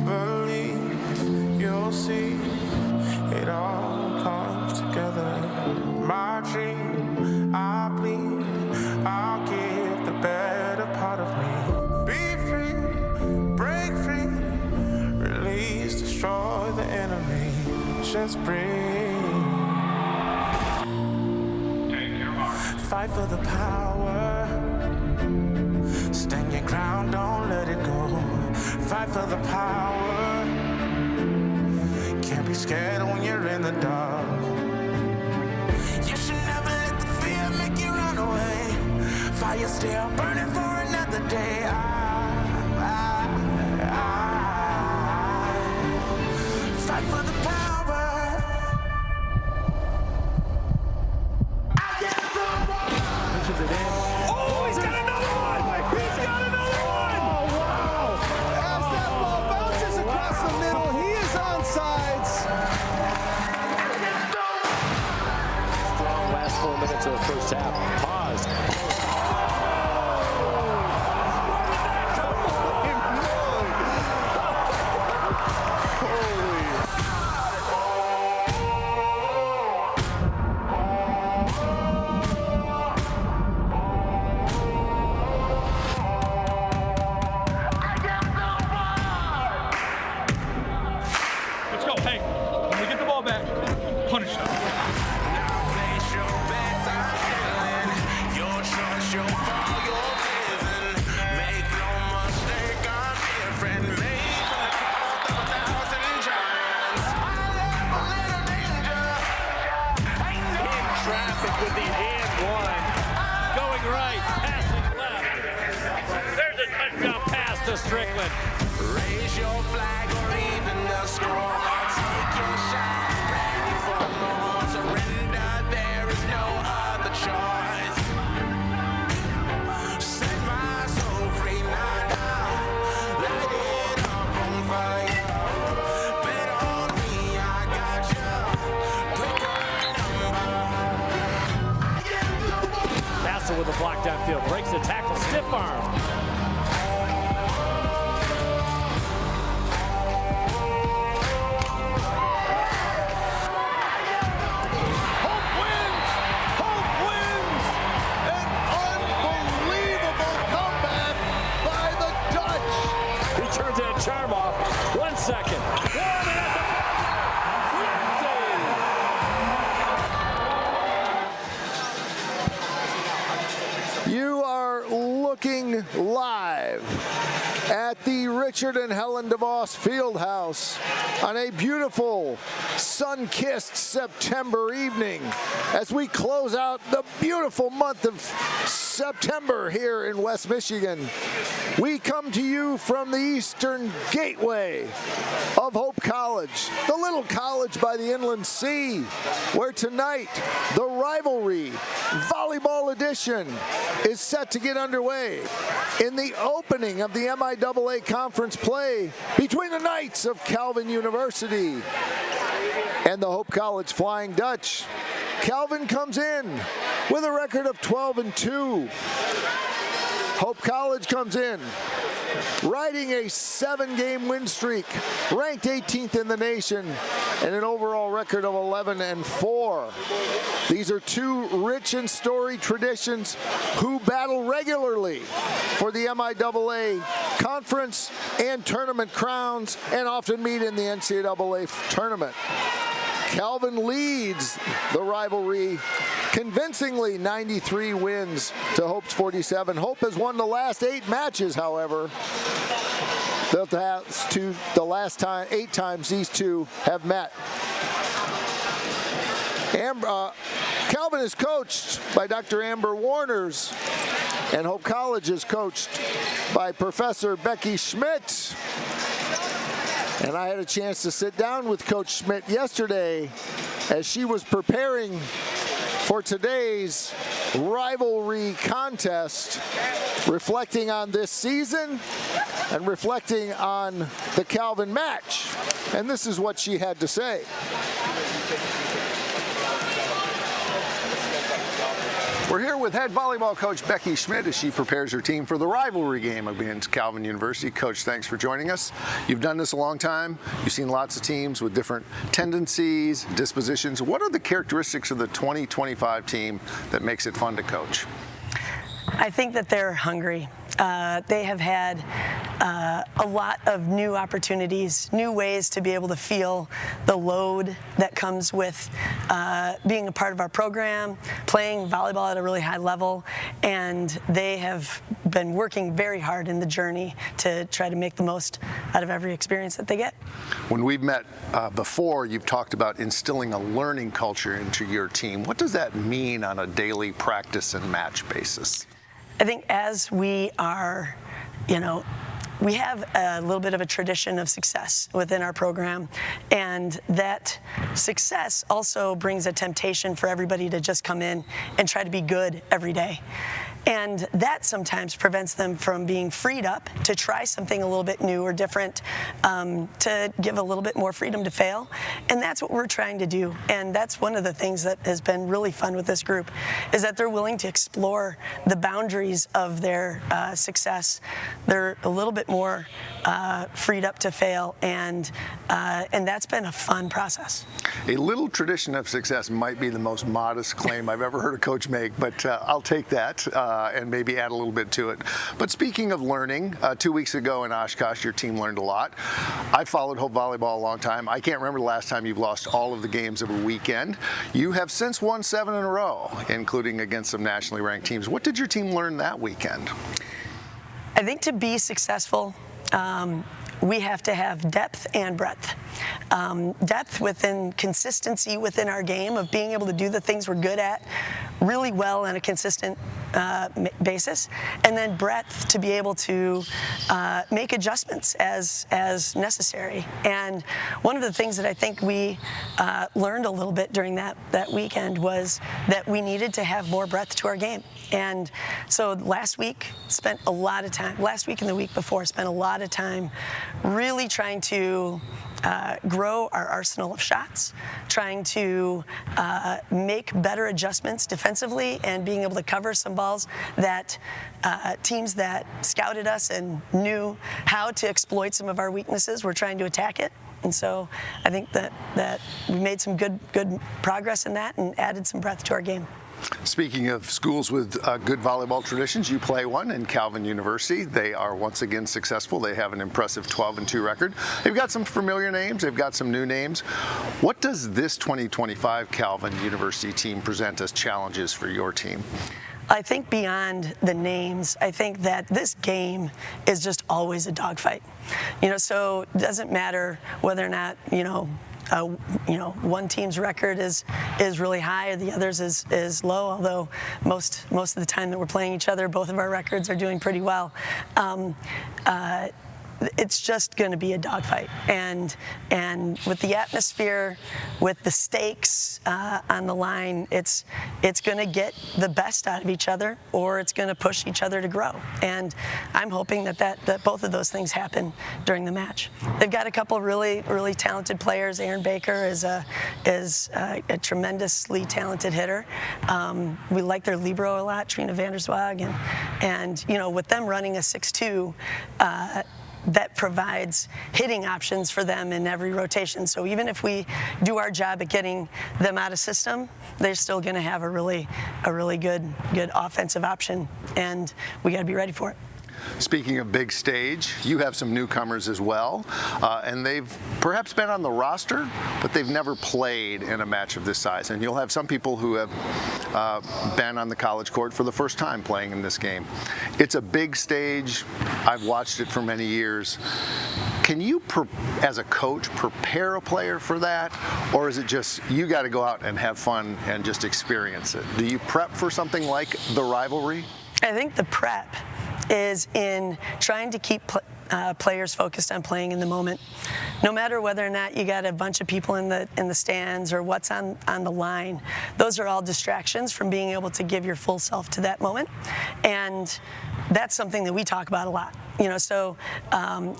Believe you'll see it all comes together. My dream, I bleed, I'll give the better part of me. Be free, break free, release, destroy the enemy. Just breathe. Fight for the power. Stand your ground, don't let it go. Fight for the power. Can't be scared when you're in the dark. You should never let the fear make you run away. Fire still burning for another day. Fight for the power. Oh, he's got another one! He's got another one! Oh, wow! As that ball bounces across the middle, he is onside. Strong last 4 minutes of the first half. Pause. Let's go. Hey, when we get the ball back, punish them. With the and one, going right, passing left. There's a touchdown pass to Strickland. Raise your flag or even the score. Take your shot, ready for more. Surrender, there is no other choice. Set my soul free now. Light it up on fire. Bet on me, I got you. Pick a number. Bassel with a block downfield, breaks the tackle, stiff arm. Turns that charm off. 1 second. You are looking live at the Richard and Helen DeVos Fieldhouse on a beautiful sun-kissed September evening as we close out the beautiful month of September here in West Michigan. We come to you from the Eastern Gateway of Hope College, the little college by the Inland Sea, where tonight the Rivalry Volleyball Edition is set to get underway in the opening of the MIAA conference play between the Knights of Calvin University and the Hope College Flying Dutch. Calvin comes in with a record of 12-2. Hope College comes in riding a 7-game win streak, ranked 18th in the nation, and an overall record of 11-4. These are two rich and storied traditions who battle regularly for the MIAA conference and tournament crowns and often meet in the NCAA tournament. Calvin leads the Rivalry convincingly, 93 wins to Hope's 47. Hope has won the last 8 matches, however. The last 8 times these two have met. Calvin is coached by Dr. Amber Warners, and Hope College is coached by Professor Becky Schmidt. And I had a chance to sit down with Coach Schmidt yesterday as she was preparing for today's rivalry contest, reflecting on this season and reflecting on the Calvin match. And this is what she had to say. We're here with head volleyball coach Becky Schmidt as she prepares her team for the rivalry game against Calvin University. Coach, thanks for joining us. You've done this a long time. You've seen lots of teams with different tendencies, dispositions. What are the characteristics of the 2025 team that makes it fun to coach? I think that they're hungry. They have had a lot of new opportunities, new ways to be able to feel the load that comes with being a part of our program, playing volleyball at a really high level, and they have been working very hard in the journey to try to make the most out of every experience that they get. When we've met before, you've talked about instilling a learning culture into your team. What does that mean on a daily practice and match basis? I think as we are, we have a little bit of a tradition of success within our program, and that success also brings a temptation for everybody to just come in and try to be good every day. And that sometimes prevents them from being freed up to try something a little bit new or different, to give a little bit more freedom to fail. And that's what we're trying to do. And that's one of the things that has been really fun with this group, is that they're willing to explore the boundaries of their success. They're a little bit more freed up to fail, and that's been a fun process. A little tradition of success might be the most modest claim I've ever heard a coach make, but I'll take that. And maybe add a little bit to it. But speaking of learning, 2 weeks ago in Oshkosh, your team learned a lot. I followed Hope Volleyball a long time. I can't remember the last time you've lost all of the games of a weekend. You have since won 7 in a row, including against some nationally ranked teams. What did your team learn that weekend? I think to be successful, we have to have depth and breadth. Depth within consistency within our game of being able to do the things we're good at really well on a consistent basis, and then breadth to be able to make adjustments as necessary. And one of the things that I think we learned a little bit during that weekend was that we needed to have more breadth to our game. And so last week and the week before spent a lot of time really trying to grow our arsenal of shots, trying to make better adjustments defensively, and being able to cover some balls that teams that scouted us and knew how to exploit some of our weaknesses were trying to attack it. And so I think that we made some good progress in that and added some breadth to our game. Speaking of schools with good volleyball traditions, you play one in Calvin University. They are once again successful. They have an impressive 12-2 record. They've got some familiar names. They've got some new names. What does this 2025 Calvin University team present as challenges for your team? I think beyond the names, I think that this game is just always a dogfight. So it doesn't matter whether or not, one team's record is really high, or the other's is low, although most of the time that we're playing each other, both of our records are doing pretty well. It's just going to be a dogfight, and with the atmosphere, with the stakes on the line, it's going to get the best out of each other, or it's going to push each other to grow. And I'm hoping that both of those things happen during the match. They've got a couple of really talented players. Aaron Baker is a tremendously talented hitter. We like their libero a lot, Trina Vanderswag, and with them running a 6-2. That provides hitting options for them in every rotation. So even if we do our job at getting them out of system, they're still going to have a really good offensive option, and we got to be ready for it. Speaking of big stage, you have some newcomers as well, and they've perhaps been on the roster, but they've never played in a match of this size. And you'll have some people who have been on the college court for the first time playing in this game. It's a big stage. I've watched it for many years. Can you, as a coach, prepare a player for that, or is it just you got to go out and have fun and just experience it? Do you prep for something like the rivalry? I think the prep is in trying to keep players focused on playing in the moment. No matter whether or not you got a bunch of people in the stands or what's on the line, those are all distractions from being able to give your full self to that moment. And that's something that we talk about a lot. So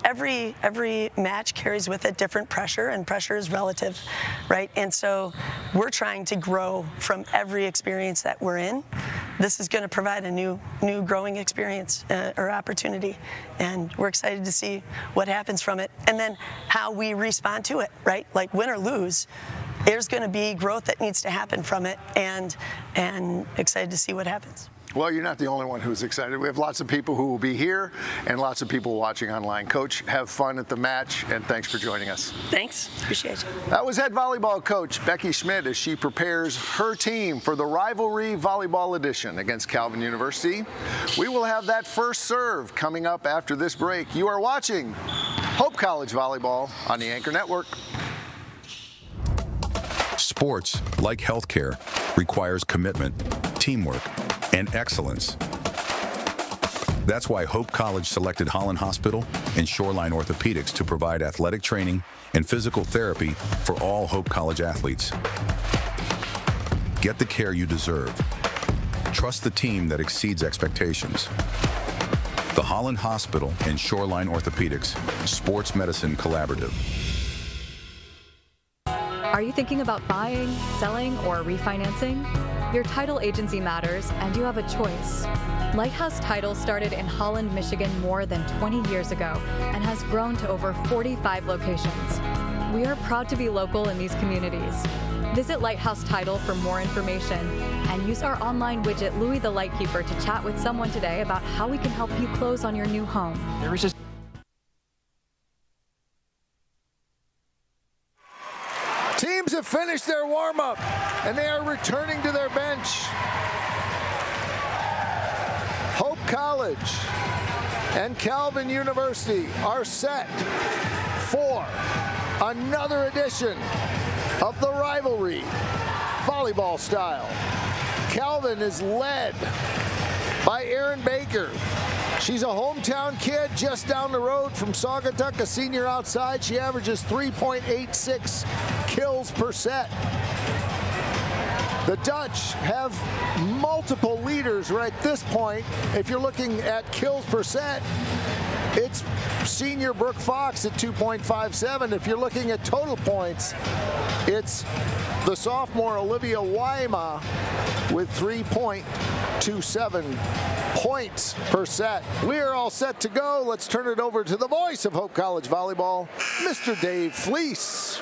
every match carries with it different pressure, and pressure is relative, right? And so we're trying to grow from every experience that we're in. this is going to provide a new growing experience or opportunity, and we're excited to see what happens from it, and then how we respond to it, right? Like win or lose, there's going to be growth that needs to happen from it, and excited to see what happens. Well, you're not the only one who's excited. We have lots of people who will be here and lots of people watching online. Coach, have fun at the match, and thanks for joining us. Thanks. Appreciate you. That was head volleyball coach Becky Schmidt as she prepares her team for the Rivalry Volleyball Edition against Calvin University. We will have that first serve coming up after this break. You are watching Hope College Volleyball on the Anchor Network. Sports, like healthcare, requires commitment, teamwork, and excellence. That's why Hope College selected Holland Hospital and Shoreline Orthopedics to provide athletic training and physical therapy for all Hope College athletes. Get the care you deserve. Trust the team that exceeds expectations. The Holland Hospital and Shoreline Orthopedics Sports Medicine Collaborative. Are you thinking about buying, selling, or refinancing? Your title agency matters, and you have a choice. Lighthouse Title started in Holland, Michigan more than 20 years ago and has grown to over 45 locations. We are proud to be local in these communities. Visit Lighthouse Title for more information and use our online widget, Louie the Lightkeeper, to chat with someone today about how we can help you close on your new home. Teams have finished their warm-up, and they are returning to their bench. Hope College and Calvin University are set for another edition of the Rivalry volleyball style. Calvin is led by Erin Baker. She's a hometown kid just down the road from Saugatuck, a senior outside. She averages 3.86 kills per set. The Dutch have multiple leaders right at this point. If you're looking at kills per set, it's senior Brooke Fox at 2.57. If you're looking at total points, it's the sophomore Olivia Waima with 3.27 points per set. We are all set to go. Let's turn it over to the voice of Hope College Volleyball, Mr. Dave Fleece.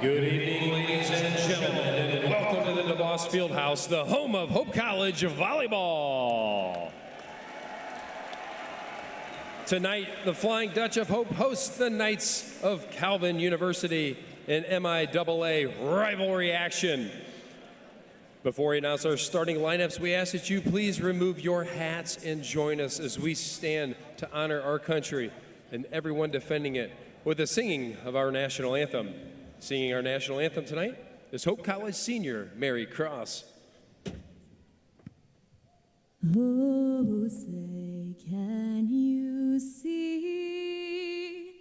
Good evening, ladies and gentlemen, and welcome to the DeVos Fieldhouse, the home of Hope College Volleyball. Tonight, the Flying Dutch of Hope hosts the Knights of Calvin University in MIAA rivalry action. Before we announce our starting lineups, we ask that you please remove your hats and join us as we stand to honor our country and everyone defending it with the singing of our national anthem. Singing our national anthem tonight is Hope College senior Mary Cross. Oh, say, can you see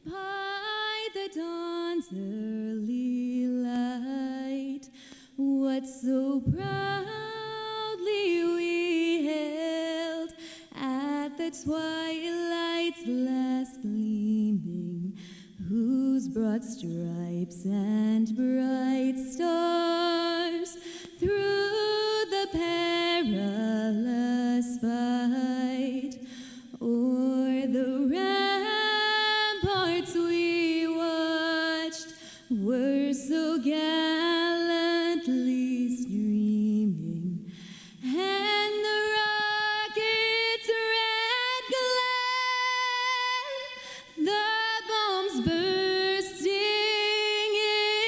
by the dawn's early light what so proudly we hailed at the twilight's last gleaming, whose broad stripes and bright stars through the perilous fight o'er the ramparts we watched were so gallantly streaming, and the rocket's red glare, the bombs bursting in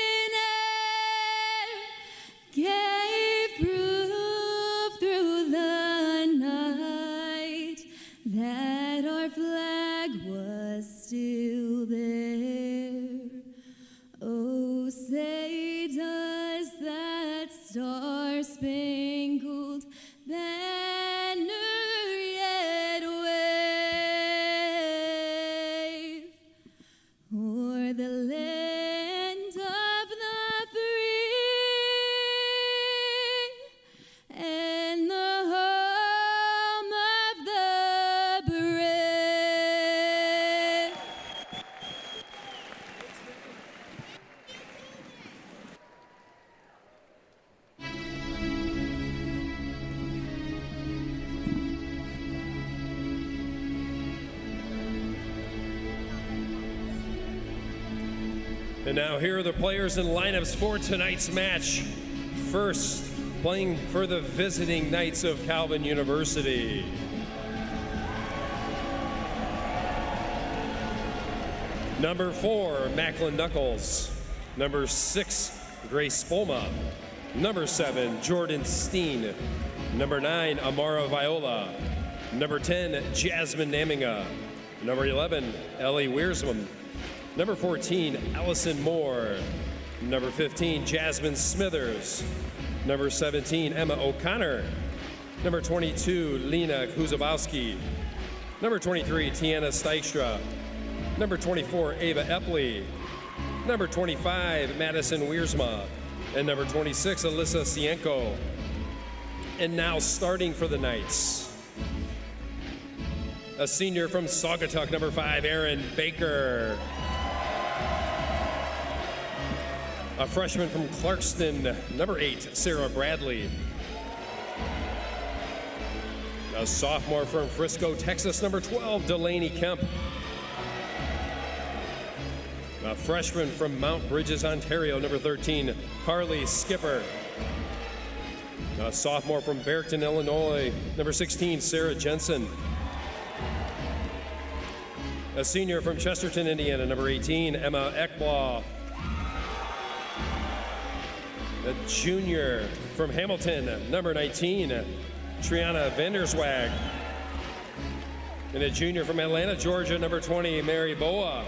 And now here are the players and lineups for tonight's match. First, playing for the visiting Knights of Calvin University. Number 4, Macklin Knuckles. Number 6, Grace Spolma. Number 7, Jordan Steen. Number 9, Amara Viola. Number 10, Jasmine Naminga. Number 11, Ellie Wiersman. Number 14, Allison Moore. Number 15, Jasmine Smithers. Number 17, Emma O'Connor. Number 22, Lena Kuzabowski. Number 23, Tiana Steikstra. Number 24, Ava Epley. Number 25, Madison Wiersma. And number 26, Alyssa Sienko. And now starting for the Knights, a senior from Saugatuck, number 5, Erin Baker. A freshman from Clarkston, number 8, Sarah Bradley. A sophomore from Frisco, Texas, number 12, Delaney Kemp. A freshman from Mount Bridges, Ontario, number 13, Carly Skipper. A sophomore from Barrington, Illinois, number 16, Sarah Jensen. A senior from Chesterton, Indiana, number 18, Emma Ekblaw. A junior from Hamilton, number 19, Triana Vanderswag. And a junior from Atlanta, Georgia, number 20, Mary Boa.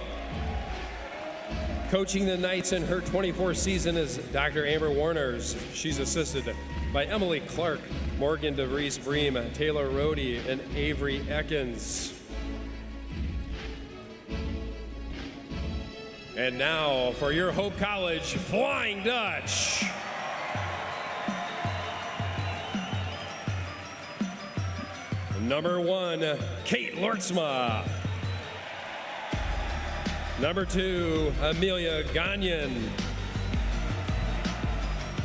Coaching the Knights in her 24th season is Dr. Amber Warners. She's assisted by Emily Clark, Morgan DeVries Bream, Taylor Rohde, and Avery Ekins. And now for your Hope College Flying Dutch. Number 1, Kate Lortzma. Number 2, Amelia Gagnon.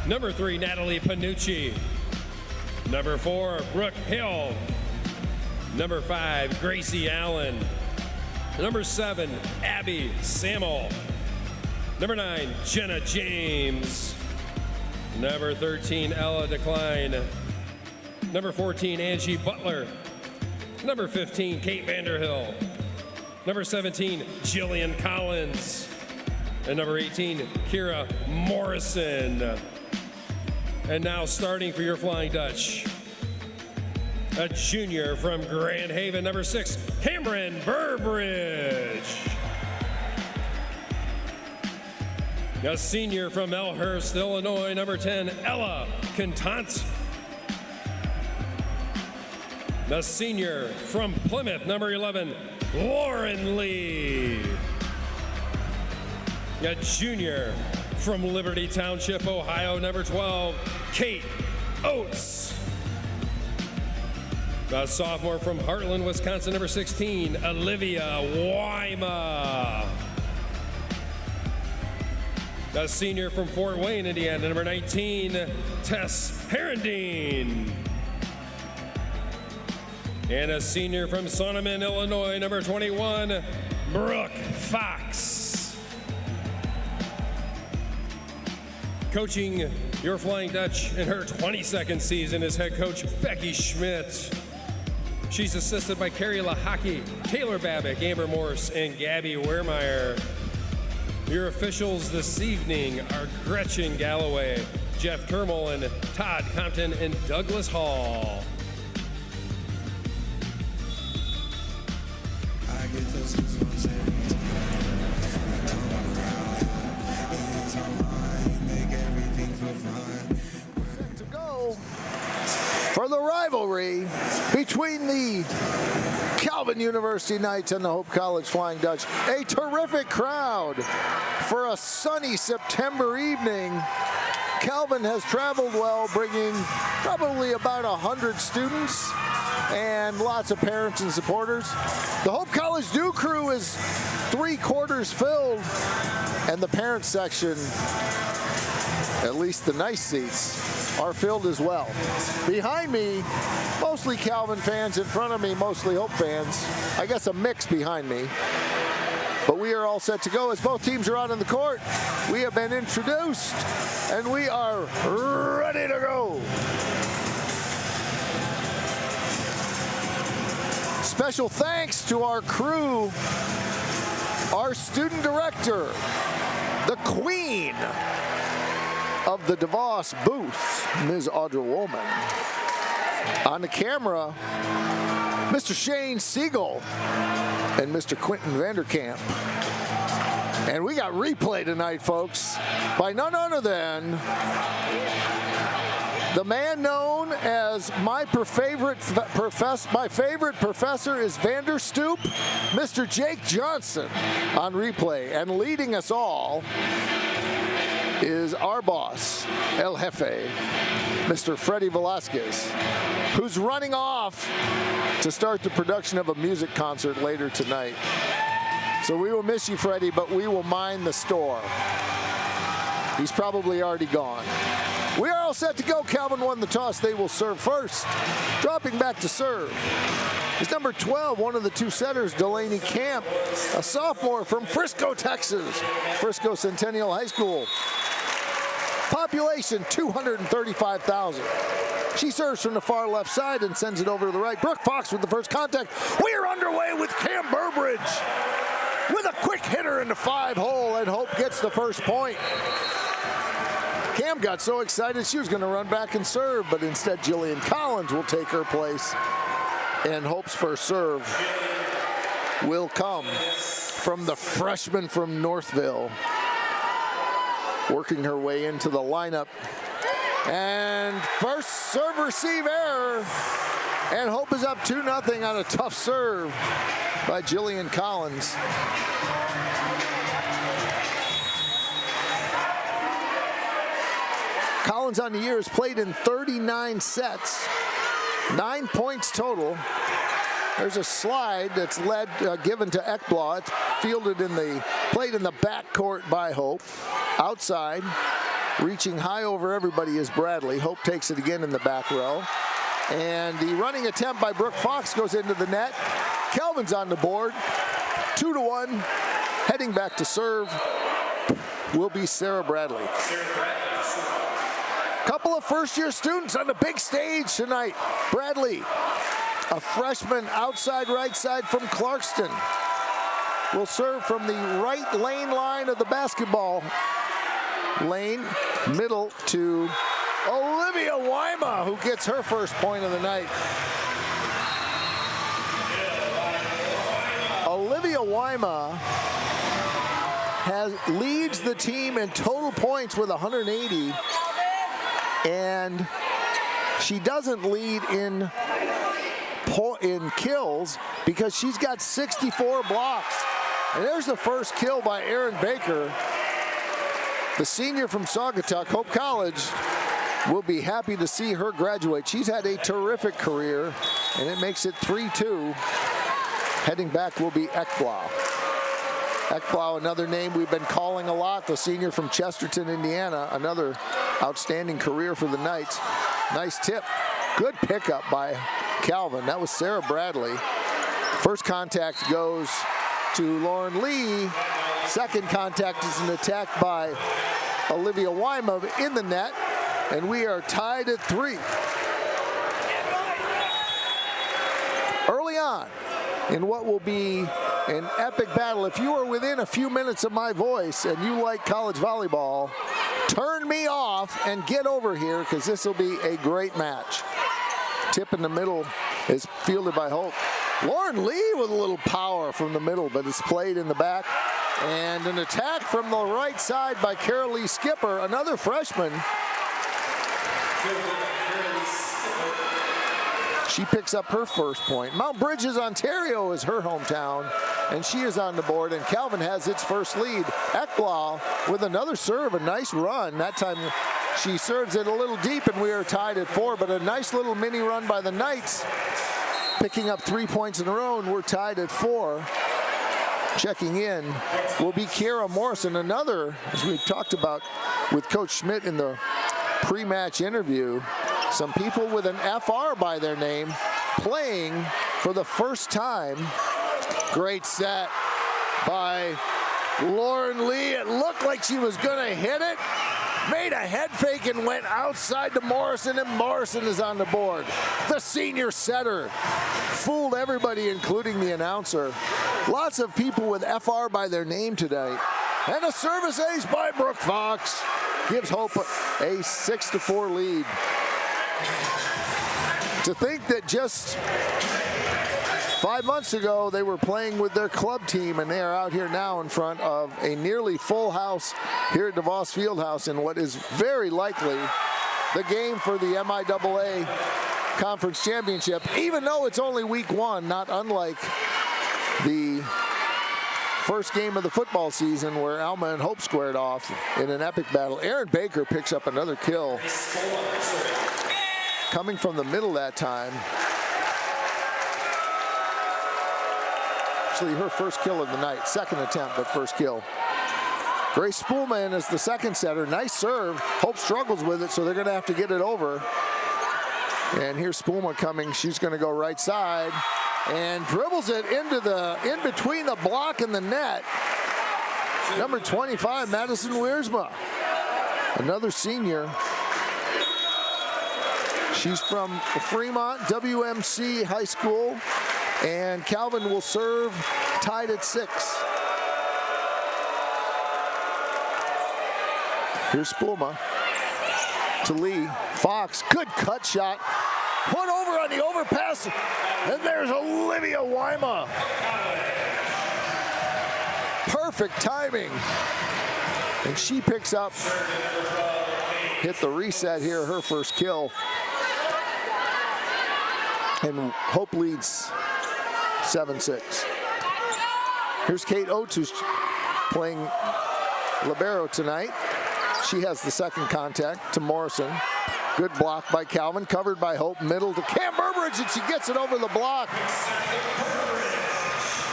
Number 3, Natalie Panucci. Number 4, Brooke Hill. Number 5, Gracie Allen. Number 7, Abby Samuel. Number 9, Jenna James. Number 13, Ella Decline. Number 14, Angie Butler. Number 15, Kate Vanderhill. Number 17, Jillian Collins. And number 18, Kira Morrison. And now starting for your Flying Dutch, a junior from Grand Haven, number 6, Cameron Burbridge. A senior from Elmhurst, Illinois, number 10, Ella Contant. The senior from Plymouth, number 11, Lauren Lee. A junior from Liberty Township, Ohio, number 12, Kate Oates. A sophomore from Heartland, Wisconsin, number 16, Olivia Wyma. A senior from Fort Wayne, Indiana, number 19, Tess Herendeen. And a senior from Sonneman, Illinois, number 21, Brooke Fox. Coaching your Flying Dutch in her 22nd season is head coach Becky Schmidt. She's assisted by Carrie Lahaki, Taylor Babbitt, Amber Morse, and Gabby Wehrmeyer. Your officials this evening are Gretchen Galloway, Jeff Kermel, and Todd Compton, and Douglas Hall. To go for the rivalry between the Calvin University Knights and the Hope College Flying Dutch. A terrific crowd for a sunny September evening. Calvin has traveled well, bringing probably about 100 students and lots of parents and supporters. The Hope College Dew Crew is 3/4 filled, and the parent section, at least the nice seats, are filled as well. Behind me, mostly Calvin fans. In front of me, mostly Hope fans. I guess a mix behind me. But we are all set to go as both teams are out on the court. We have been introduced, and we are ready to go. Special thanks to our crew, our student director, the queen of the DeVos booth, Ms. Audra Woolman. On the camera, Mr. Shane Siegel and Mr. Quentin Vanderkamp. And we got replay tonight, folks, by none other than the man known as my favorite professor is Vanderstoop, Mr. Jake Johnson on replay. And leading us all is our boss, El Jefe, Mr. Freddie Velasquez, who's running off to start the production of a music concert later tonight. So we will miss you, Freddie, but we will mind the store. He's probably already gone. We are all set to go. Calvin won the toss. They will serve first. Dropping back to serve is number 12, one of the two setters, Delaney Camp, a sophomore from Frisco, Texas, Frisco Centennial High School. Population 235,000. She serves from the far left side and sends it over to the right. Brooke Fox with the first contact. We are underway with Cam Burbridge with a quick hitter in the 5-hole, and Hope gets the first point. Cam got so excited she was going to run back and serve, but instead Jillian Collins will take her place, and Hope's first serve will come from the freshman from Northville, working her way into the lineup. And first serve receive error, and Hope is up 2-0 on a tough serve by Jillian Collins. Collins on the year has played in 39 sets, 9 points total. There's a slide that's given to Ekblaw. It's fielded played in the backcourt by Hope. Outside, reaching high over everybody is Bradley. Hope takes it again in the back row. And the running attempt by Brooke Fox goes into the net. Kelvin's on the board. 2-1. Heading back to serve will be Sarah Bradley. Couple of first-year students on the big stage tonight. Bradley, a freshman outside right side from Clarkston, will serve from the right lane line of the basketball lane, middle to Olivia Wyma, who gets her first point of the night. Olivia Wyma leads the team in total points with 180, and she doesn't lead in kills because she's got 64 blocks. And there's the first kill by Erin Baker. The senior from Saugatuck, Hope College, will be happy to see her graduate. She's had a terrific career, and it makes it 3-2. Heading back will be Ekblaw. Ekblaw, another name we've been calling a lot, the senior from Chesterton, Indiana, another outstanding career for the Knights. Nice tip. Good pickup by Calvin. That was Sarah Bradley. First contact goes to Lauren Lee. Second contact is an attack by Olivia Wyma in the net, and we are tied at 3. Early on in what will be an epic battle. If you are within a few minutes of my voice and you like college volleyball, turn me off and get over here, because this will be a great match. Tip in the middle is fielded by Hope. Lauren Lee with a little power from the middle, but it's played in the back. And an attack from the right side by Carol Lee Skipper, another freshman. She picks up her first point. Mount Bridges, Ontario is her hometown, and she is on the board, and Calvin has its first lead. Ekblaw with another serve, a nice run. That time she serves it a little deep, and we are tied at 4, but a nice little mini run by the Knights, picking up 3 points in a row, and we're tied at 4. Checking in will be Kiara Morrison, another, as we've talked about with Coach Schmidt in the pre-match interview, some people with an FR by their name playing for the first time. Great set. by Lauren Lee. It looked like she was gonna hit it. Made a head fake and went outside to Morrison, and Morrison is on the board. The senior setter fooled everybody, including the announcer. Lots of people with FR by their name today. And a service ace by Brooke Fox gives Hope a 6-4 lead. To think that just 5 months ago, they were playing with their club team, and they are out here now in front of a nearly full house here at DeVos Fieldhouse in what is very likely the game for the MIAA Conference Championship, even though it's only week 1, not unlike the first game of the football season where Alma and Hope squared off in an epic battle. Erin Baker picks up another kill, coming from the middle that time. Actually, her first kill of the night. Second attempt, but first kill. Grace Spoolman is the second setter. Nice serve. Hope struggles with it, so they're going to have to get it over. And here's Spoolman coming. She's going to go right side and dribbles it in between the block and the net. Number 25, Madison Wiersma, another senior. She's from Fremont WMC High School. And Calvin will serve, tied at 6. Here's Spoolma to Lee. Fox, good cut shot. Put over on the overpass. And there's Olivia Wyma. Perfect timing. And she picks up, hit the reset here, her first kill. And Hope leads 7-6. Here's Kate Oates, who's playing libero tonight. She has the second contact to Morrison. Good block by Calvin, covered by Hope. Middle to Cam Burbridge, and she gets it over the block.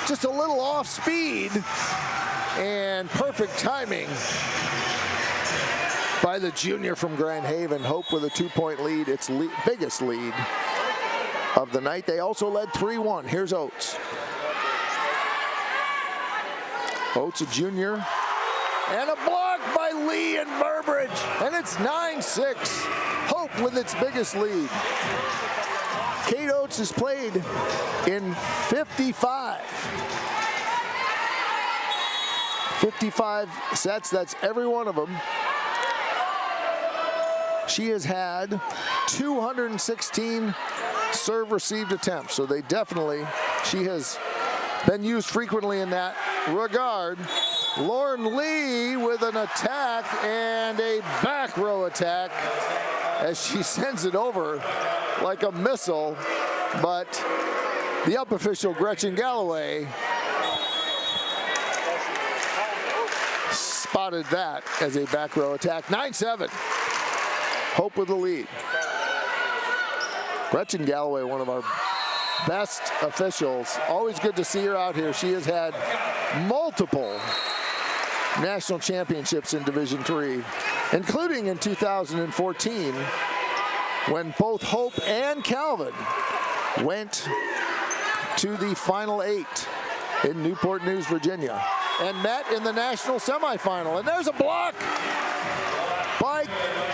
Just a little off speed, and perfect timing by the junior from Grand Haven. Hope with a 2-point lead, its biggest lead of the night. They also led 3-1. Here's Oates. Oates, a junior. And a block by Lee and Burbridge. And it's 9-6. Hope with its biggest lead. Kate Oates has played in 55 sets. That's every one of them. She has had 216 serve received attempts, so she has been used frequently in that regard. Lauren Lee with an attack and a back row attack as she sends it over like a missile, but the up official Gretchen Galloway spotted that as a back row attack. 9-7. Hope with the lead. Gretchen Galloway, one of our best officials. Always good to see her out here. She has had multiple national championships in Division III, including in 2014 when both Hope and Calvin went to the Final 8 in Newport News, Virginia, and met in the national semifinal. And there's a block by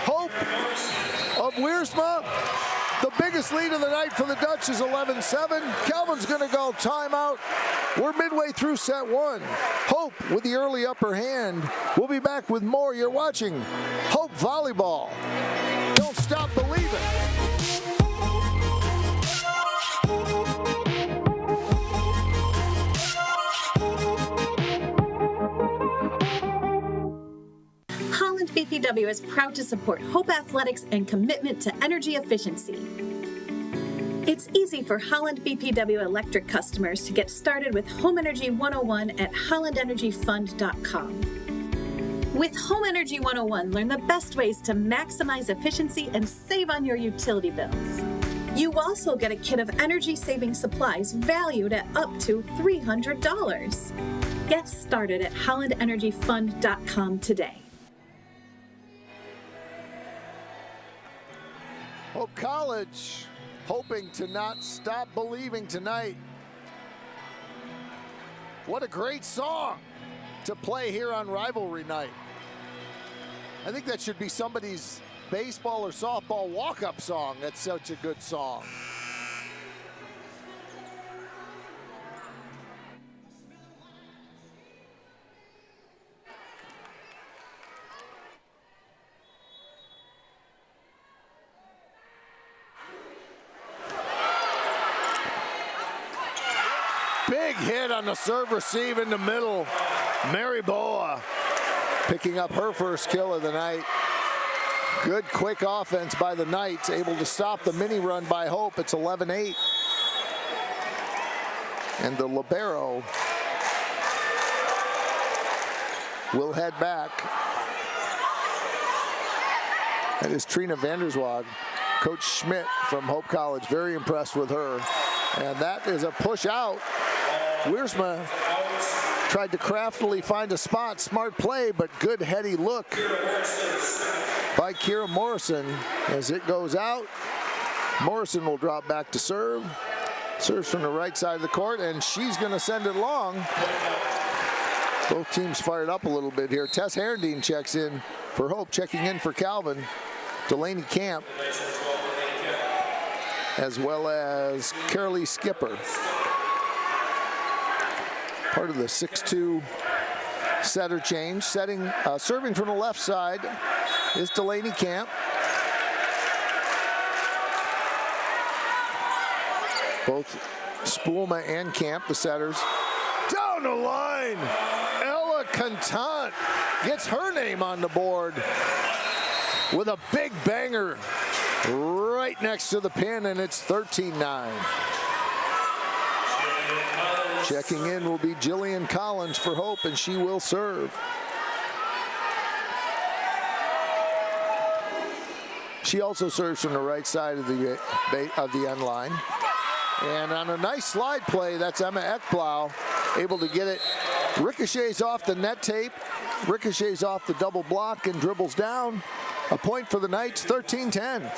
Hope of Wiersma. The biggest lead of the night for the Dutch is 11-7. Calvin's going to go timeout. We're midway through set 1. Hope with the early upper hand. We'll be back with more. You're watching Hope Volleyball. Don't stop believing. Holland BPW is proud to support Hope Athletics and commitment to energy efficiency. It's easy for Holland BPW electric customers to get started with Home Energy 101 at hollandenergyfund.com. With Home Energy 101, learn the best ways to maximize efficiency and save on your utility bills. You also get a kit of energy-saving supplies valued at up to $300. Get started at hollandenergyfund.com today. Hope College hoping to not stop believing tonight. What a great song to play here on Rivalry Night. I think that should be somebody's baseball or softball walk-up song. That's such a good song. Big hit on the serve receive in the middle. Mary Boa picking up her first kill of the night. Good quick offense by the Knights, able to stop the mini run by Hope. It's 11-8. And the libero will head back. That is Trina Vanderswag. Coach Schmidt from Hope College, very impressed with her. And that is a push out. Wiersma tried to craftily find a spot, smart play, but good heady look by Kira Morrison. As it goes out, Morrison will drop back to serve. Serves from the right side of the court, and she's going to send it long. Both teams fired up a little bit here. Tess Herendine checks in for Hope, checking in for Calvin. Delaney Camp, as well as Carolee Skipper. Part of the 6-2 setter change. Serving from the left side is Delaney Camp. Both Spoolma and Camp, the setters. Down the line, Ella Contant gets her name on the board with a big banger right next to the pin, and it's 13-9. Checking in will be Jillian Collins for Hope, and she will serve. She also serves from the right side of the end line. And on a nice slide play, that's Emma Ekblau, able to get it. Ricochets off the net tape, ricochets off the double block, and dribbles down. A point for the Knights, 13-10.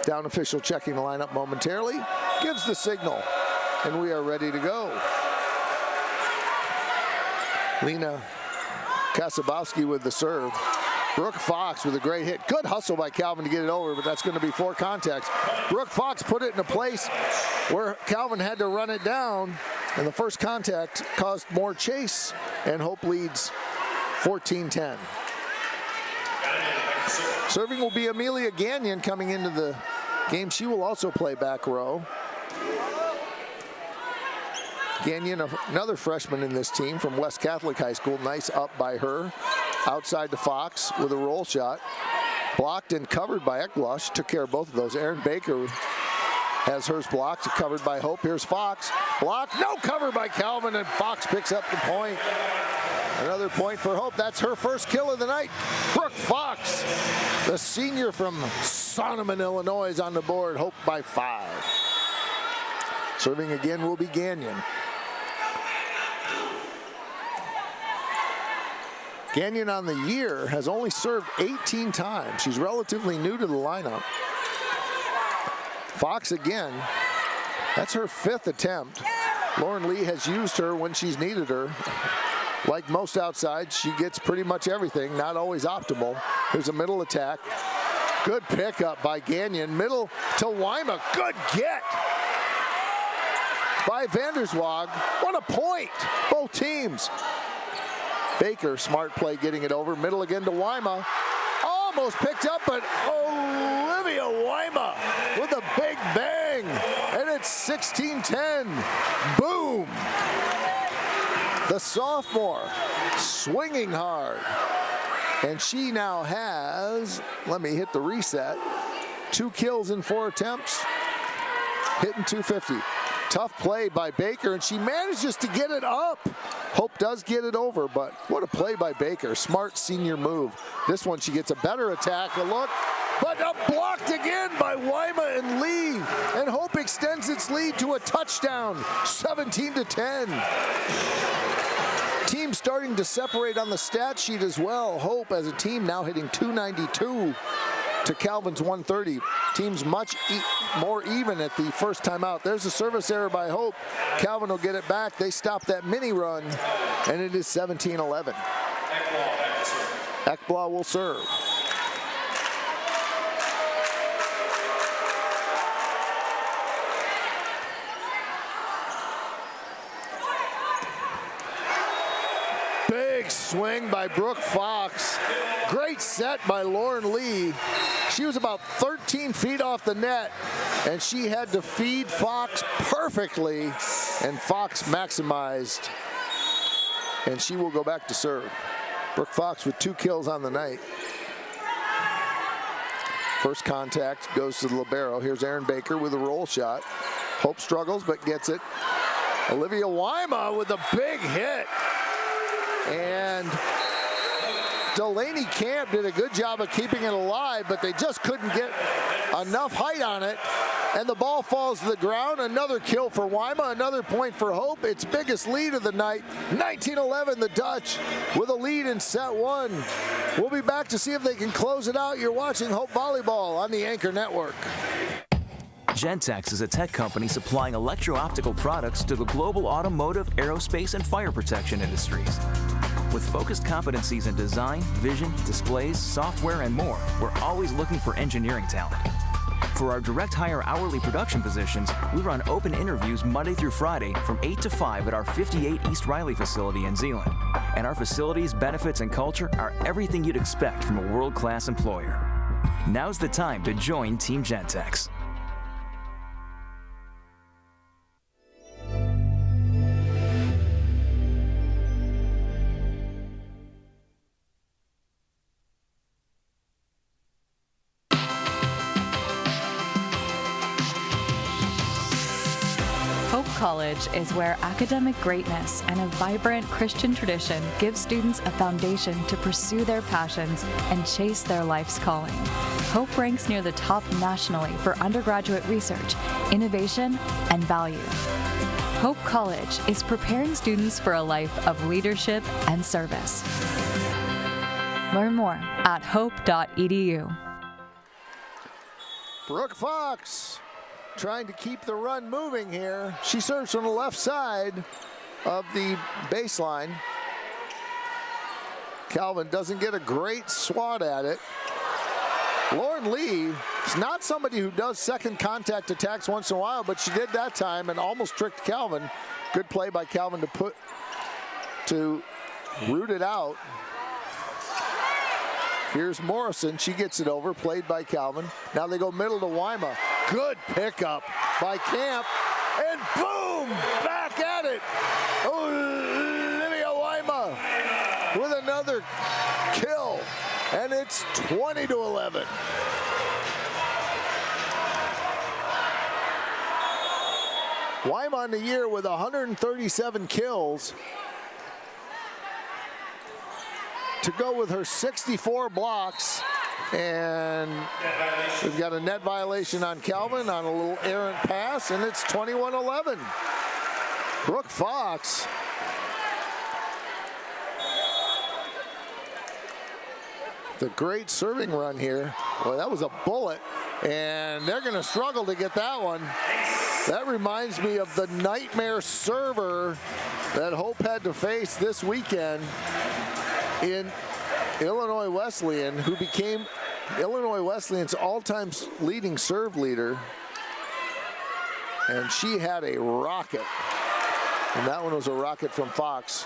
Down official checking the lineup momentarily, gives the signal, and we are ready to go. Lena Kasabowski with the serve. Brooke Fox with a great hit. Good hustle by Calvin to get it over, but that's going to be 4 contacts. Brooke Fox put it in a place where Calvin had to run it down, and the first contact caused more chase, and Hope leads 14-10. Serving will be Amelia Gagnon coming into the game. She will also play back row. Gagnon, another freshman in this team from West Catholic High School. Nice up by her. Outside to Fox with a roll shot. Blocked and covered by Ekblau. She took care of both of those. Erin Baker has hers blocked, covered by Hope. Here's Fox. Blocked, no cover by Calvin, and Fox picks up the point. Another point for Hope. That's her first kill of the night. Brooke Fox, the senior from Sonneman, Illinois, is on the board. Hope by 5. Serving again will be Gagnon. Gagnon on the year has only served 18 times. She's relatively new to the lineup. Fox again, that's her 5th attempt. Lauren Lee has used her when she's needed her. Like most outsides, she gets pretty much everything, not always optimal. Here's a middle attack. Good pickup by Gagnon. Middle to Wyma. Good get by Vanderswag. What a point, both teams. Baker, smart play getting it over. Middle again to Wyma. Almost picked up, but Olivia Wyma with a big bang. And it's 16-10. Boom. The sophomore swinging hard. And she now has, let me hit the reset, 2 kills in 4 attempts, hitting 250. Tough play by Baker, and she manages to get it up. Hope does get it over, but what a play by Baker. Smart senior move. This one, she gets a better attack, a look, but blocked again by Wyma and Lee. And Hope extends its lead to a touchdown, 17-10. Team teams starting to separate on the stat sheet as well. Hope as a team now hitting 292 to Calvin's 130. Teams much more even at the first time out. There's a service error by Hope. Calvin will get it back. They stop that mini run, and it is 17-11. Ekblad will serve. Big swing by Brooke Fox. Great set by Lauren Lee. She was about 13 feet off the net, and she had to feed Fox perfectly, and Fox maximized, and she will go back to serve. Brooke Fox with 2 kills on the night. First contact goes to the libero. Here's Erin Baker with a roll shot. Hope struggles but gets it. Olivia Wyma with a big hit. And Delaney Camp did a good job of keeping it alive, but they just couldn't get enough height on it. And the ball falls to the ground. Another kill for Wyma, another point for Hope. Its biggest lead of the night, 19-11, the Dutch with a lead in set 1. We'll be back to see if they can close it out. You're watching Hope Volleyball on the Anchor Network. Gentex is a tech company supplying electro-optical products to the global automotive, aerospace, and fire protection industries. With focused competencies in design, vision, displays, software, and more, we're always looking for engineering talent. For our direct hire hourly production positions, we run open interviews Monday through Friday from 8 to 5 at our 58 East Riley facility in Zeeland. And our facilities, benefits, and culture are everything you'd expect from a world-class employer. Now's the time to join Team Gentex. College is where academic greatness and a vibrant Christian tradition give students a foundation to pursue their passions and chase their life's calling. Hope ranks near the top nationally for undergraduate research, innovation, and value. Hope College is preparing students for a life of leadership and service. Learn more at hope.edu. Brooke Fox trying to keep the run moving here. She serves from the left side of the baseline. Calvin doesn't get a great swat at it. Lauren Lee is not somebody who does second contact attacks once in a while, but she did that time and almost tricked Calvin. Good play by Calvin to root it out. Here's Morrison. She gets it over, played by Calvin. Now they go middle to Wyma. Good pickup by Camp, and boom, back at it. Olivia Wyma with another kill, and it's 20-11. Wyma on the year with 137 kills to go with her 64 blocks. And we've got a net violation on Calvin on a little errant pass, and it's 21-11. Brooke Fox. The great serving run here. Boy, that was a bullet, and they're going to struggle to get that one. That reminds me of the nightmare server that Hope had to face this weekend in Illinois Wesleyan, who became Illinois Wesleyan's all-time leading serve leader. And she had a rocket. And that one was a rocket from Fox.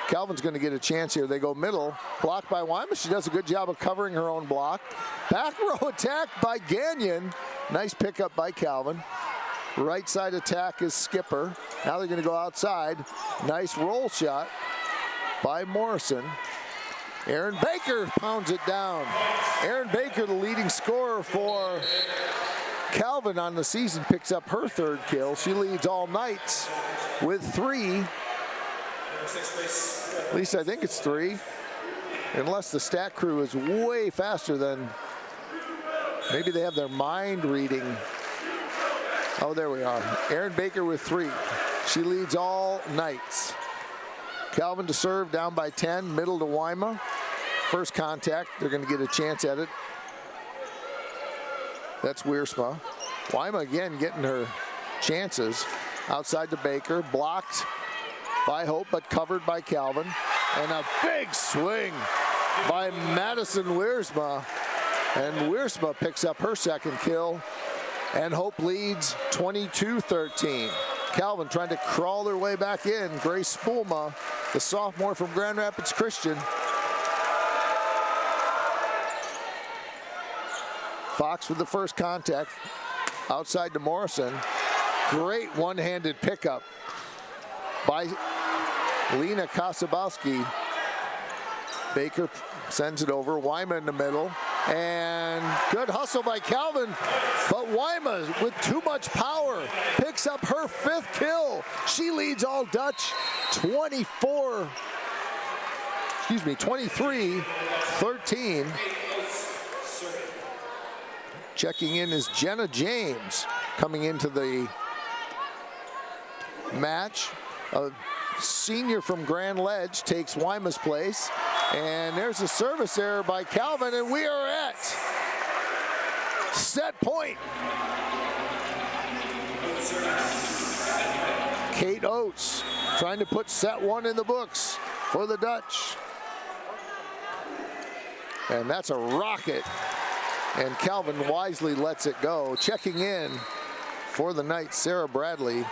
Calvin's going to get a chance here. They go middle, blocked by Wyma. She does a good job of covering her own block. Back row attack by Gagnon. Nice pickup by Calvin. Right side attack is Skipper. Now they're going to go outside. Nice roll shot by Morrison. Erin Baker pounds it down. Erin Baker, the leading scorer for Calvin on the season, picks up her third kill. She leads all nights with 3. At least I think it's 3. Unless the stat crew is way faster than, maybe they have their mind reading. Oh, there we are. Erin Baker with 3. She leads all nights. Calvin to serve, down by 10, middle to Weima. First contact, they're going to get a chance at it. That's Wiersma. Weima again getting her chances. Outside to Baker, blocked by Hope, but covered by Calvin. And a big swing by Madison Wiersma. And Wiersma picks up her second kill. And Hope leads 22-13. Calvin trying to crawl their way back in. Grace Spoolma, the sophomore from Grand Rapids Christian. Fox with the first contact. Outside to Morrison. Great one-handed pickup by Lena Kasabowski. Baker sends it over. Weima in the middle. And good hustle by Calvin. But Weima, with too much power, picks up her 5th kill. She leads all Dutch 23-13. Checking in is Jenna James coming into the match. A senior from Grand Ledge takes Weima's place. And there's a service error by Calvin, and we are at set point. Kate Oates trying to put set 1 in the books for the Dutch. And that's a rocket. And Calvin wisely lets it go. Checking in for the Knights, Sarah Bradley.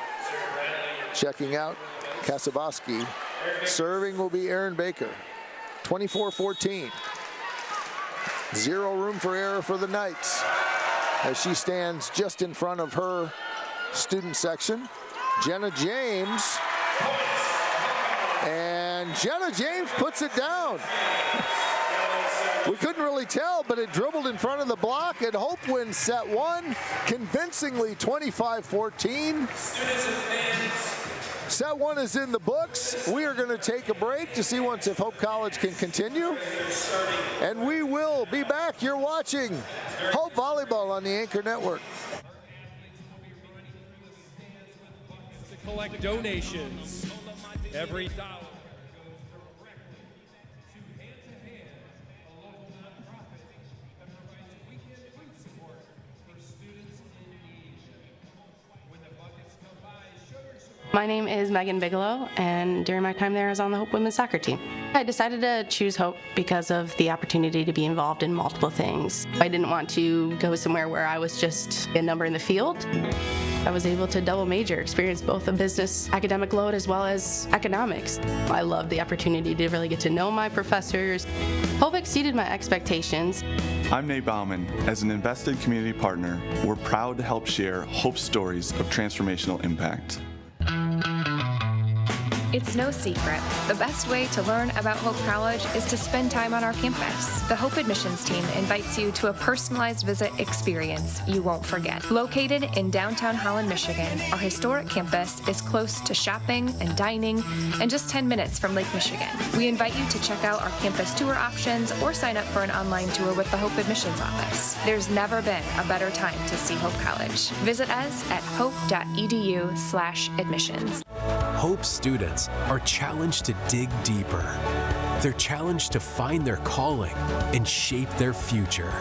Checking out, Kasabowski. Serving will be Aaron Baker. 24-14. Zero room for error for the Knights as she stands just in front of her student section. Jenna James. And Jenna James puts it down. We couldn't really tell, but it dribbled in front of the block, and Hope wins set 1, convincingly 25-14. Set 1 is in the books. We are going to take a break to see if Hope College can continue. And we will be back. You're watching Hope Volleyball on the Anchor Network. To collect donations, every dollar. My name is Megan Bigelow, and during my time there, I was on the Hope women's soccer team. I decided to choose Hope because of the opportunity to be involved in multiple things. I didn't want to go somewhere where I was just a number in the field. I was able to double major, experience both a business academic load as well as economics. I loved the opportunity to really get to know my professors. Hope exceeded my expectations. I'm Nate Bauman. As an invested community partner, we're proud to help share Hope's stories of transformational impact. It's no secret. The best way to learn about Hope College is to spend time on our campus. The Hope admissions team invites you to a personalized visit experience you won't forget. Located in downtown Holland, Michigan, our historic campus is close to shopping and dining and just 10 minutes from Lake Michigan. We invite you to check out our campus tour options or sign up for an online tour with the Hope admissions office. There's never been a better time to see Hope College. Visit us at hope.edu/admissions. Hope students are challenged to dig deeper. They're challenged to find their calling and shape their future.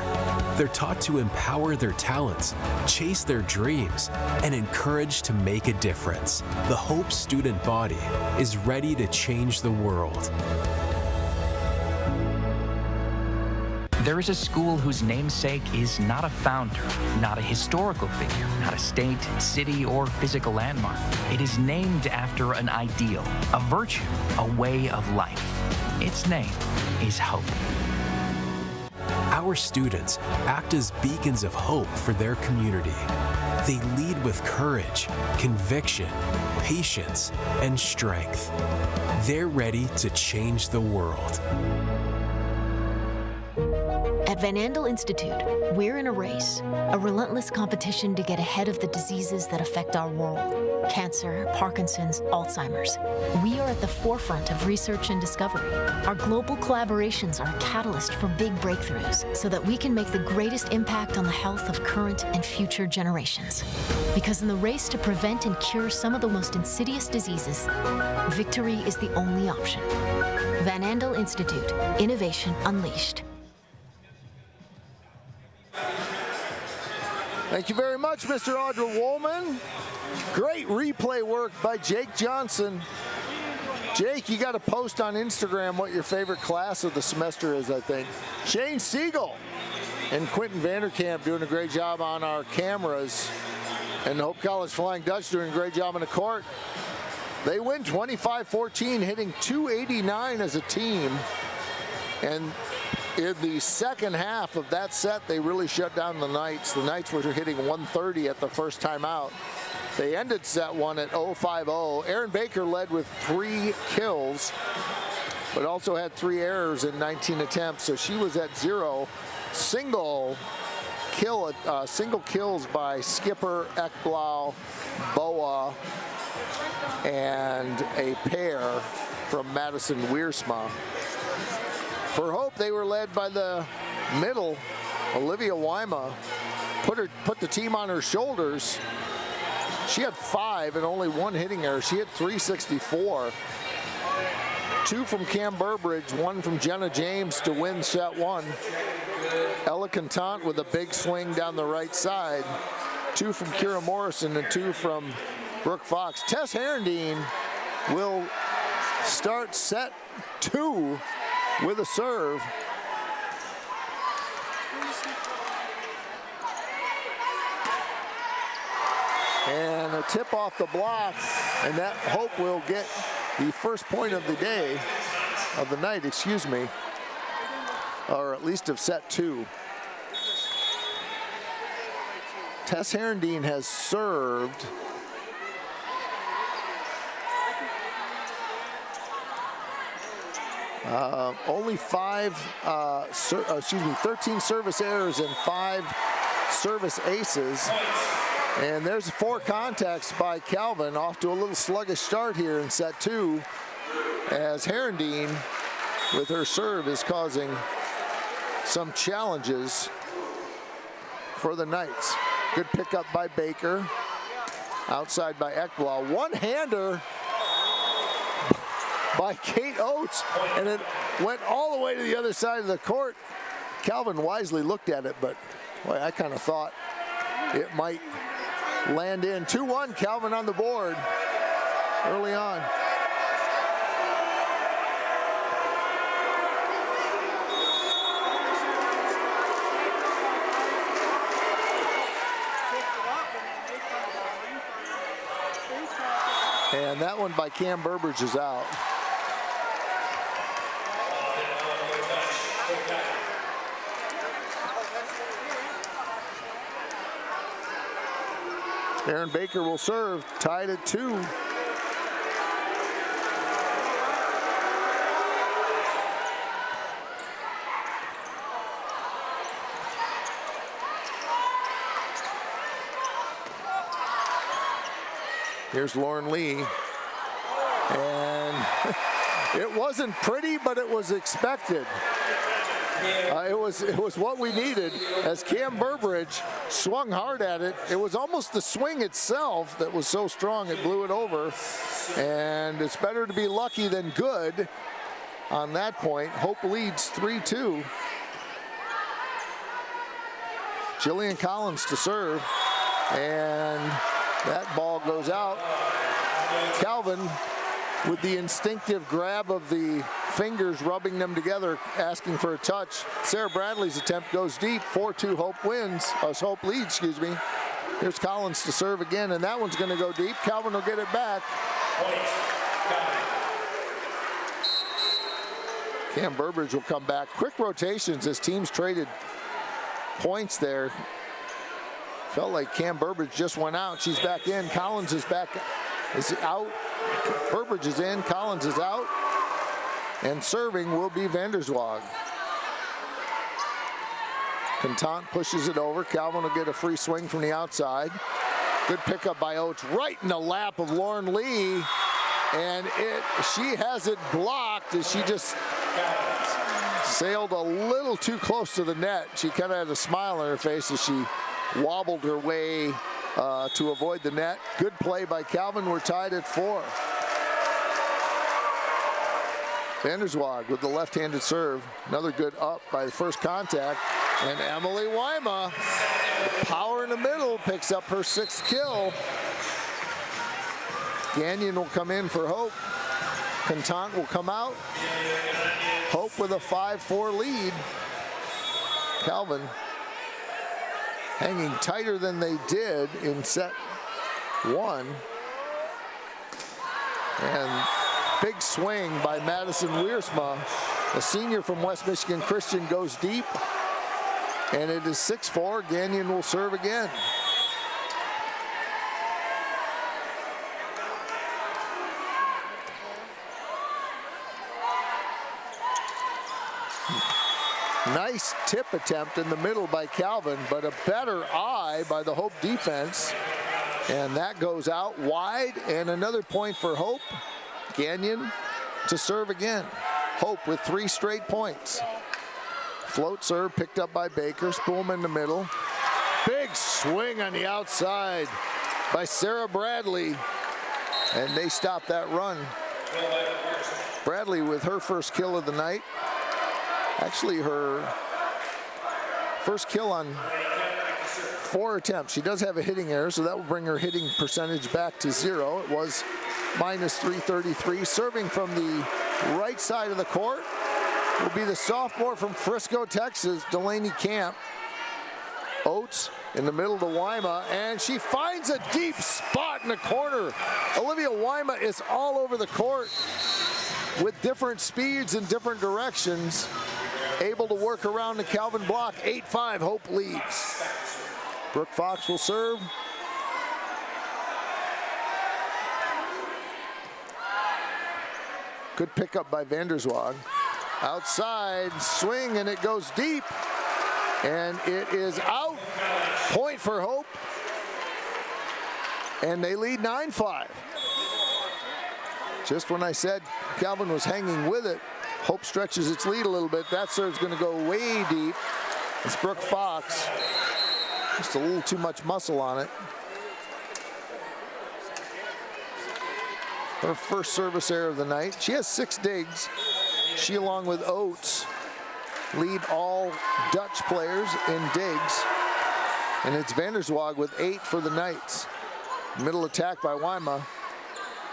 They're taught to empower their talents, chase their dreams, and encouraged to make a difference. The Hope student body is ready to change the world. There is a school whose namesake is not a founder, not a historical figure, not a state, city, or physical landmark. It is named after an ideal, a virtue, a way of life. Its name is Hope. Our students act as beacons of hope for their community. They lead with courage, conviction, patience, and strength. They're ready to change the world. At At Van Andel Institute, we're in a race, a relentless competition to get ahead of the diseases that affect our world. Cancer, Parkinson's, Alzheimer's. We are at the forefront of research and discovery. Our global collaborations are a catalyst for big breakthroughs so that we can make the greatest impact on the health of current and future generations. Because in the race to prevent and cure some of the most insidious diseases, victory is the only option. Van Andel Institute, Innovation Unleashed. Thank you very much, Mr. Audra Woolman. Great replay work by Jake Johnson. Jake, you got to post on Instagram what your favorite class of the semester is, I think. Shane Siegel and Quentin Vanderkamp doing a great job on our cameras. And Hope College Flying Dutch doing a great job on the court. They win 25-14, hitting 289 as a team. And in the second half of that set, they really shut down the Knights. The Knights were hitting 130 at the first time out. They ended set one at 0-5-0. Erin Baker led with 3 kills, but also had 3 errors in 19 attempts, so she was at 0. Single kills by Skipper, Ekblau, Boa, and a pair from Madison Wiersma. For Hope, they were led by the middle, Olivia Wyma, put the team on her shoulders. She had 5 and only 1 hitting error. She hit 364. 2 from Cam Burbridge, 1 from Jenna James to win set 1. Ella Contant with a big swing down the right side. 2 from Kira Morrison and 2 from Brooke Fox. Tess Herendeen will start set 2 with a serve. And a tip off the block, and that Hope will get the first point of the day, of the night, excuse me, or at least of set 2. Tess Herendeen has served only 13 service errors and 5 service aces. And there's 4 contacts by Calvin, off to a little sluggish start here in set 2, as Herendeen, with her serve, is causing some challenges for the Knights. Good pickup by Baker, outside by Ekblau. One-hander by Kate Oates, and it went all the way to the other side of the court. Calvin wisely looked at it, but boy, I kind of thought it might land in. 2-1, Calvin on the board early on. And that one by Cam Burbridge is out. Erin Baker will serve, tied at 2. Here's Lauren Lee. And it wasn't pretty, but it was expected. It was what we needed, as Cam Burbridge swung hard at it. It was almost the swing itself that was so strong it blew it over. And it's better to be lucky than good on that point. Hope leads 3-2. Jillian Collins to serve, and that ball goes out. Calvin with the instinctive grab of the fingers, rubbing them together, asking for a touch. Sarah Bradley's attempt goes deep. 4-2, Hope wins. Hope leads, excuse me. Here's Collins to serve again, and that one's going to go deep. Calvin will get it back. Cam Burbridge will come back. Quick rotations as teams traded points there. Felt like Cam Burbridge just went out. She's back in. Collins is back, is out. Burbridge is in. Collins is out. And serving will be Vanderswag. Contant pushes it over. Calvin will get a free swing from the outside. Good pickup by Oates right in the lap of Lauren Lee. And she has it blocked as she just sailed a little too close to the net. She kind of had a smile on her face as she wobbled her way to avoid the net. Good play by Calvin. We're tied at 4. Vanderswag with the left-handed serve. Another good up by the first contact. And Emily Wyma, power in the middle, picks up her 6th kill. Gagnon will come in for Hope. Contant will come out. Hope with a 5-4 lead. Calvin hanging tighter than they did in set 1. And big swing by Madison Wiersma. A senior from West Michigan Christian goes deep. And it is 6-4. Gagnon will serve again. Nice tip attempt in the middle by Calvin, but a better eye by the Hope defense. And that goes out wide, and another point for Hope. Gagnon to serve again. Hope with 3 straight points. Float serve picked up by Baker. Spoolman in the middle. Big swing on the outside by Sarah Bradley. And they stop that run. Bradley with her first kill of the night. Actually, her first kill on 4 attempts. She does have a hitting error, so that will bring her hitting percentage back to 0. It was -333. Serving from the right side of the court will be the sophomore from Frisco, Texas, Delaney Camp. Oates in the middle to Wyma, and she finds a deep spot in the corner. Olivia Wyma is all over the court with different speeds and different directions, able to work around the Calvin block. 8-5, Hope leads. Brooke Fox will serve. Good pickup by Vanderswag. Outside swing, and it goes deep. And it is out. Point for Hope. And they lead 9-5. Just when I said Calvin was hanging with it, Hope stretches its lead a little bit. That serve's going to go way deep. It's Brooke Fox. Just a little too much muscle on it. Her first service error of the night. She has 6 digs. She, along with Oates, lead all Dutch players in digs. And it's Vanderswag with 8 for the Knights. Middle attack by Wyma.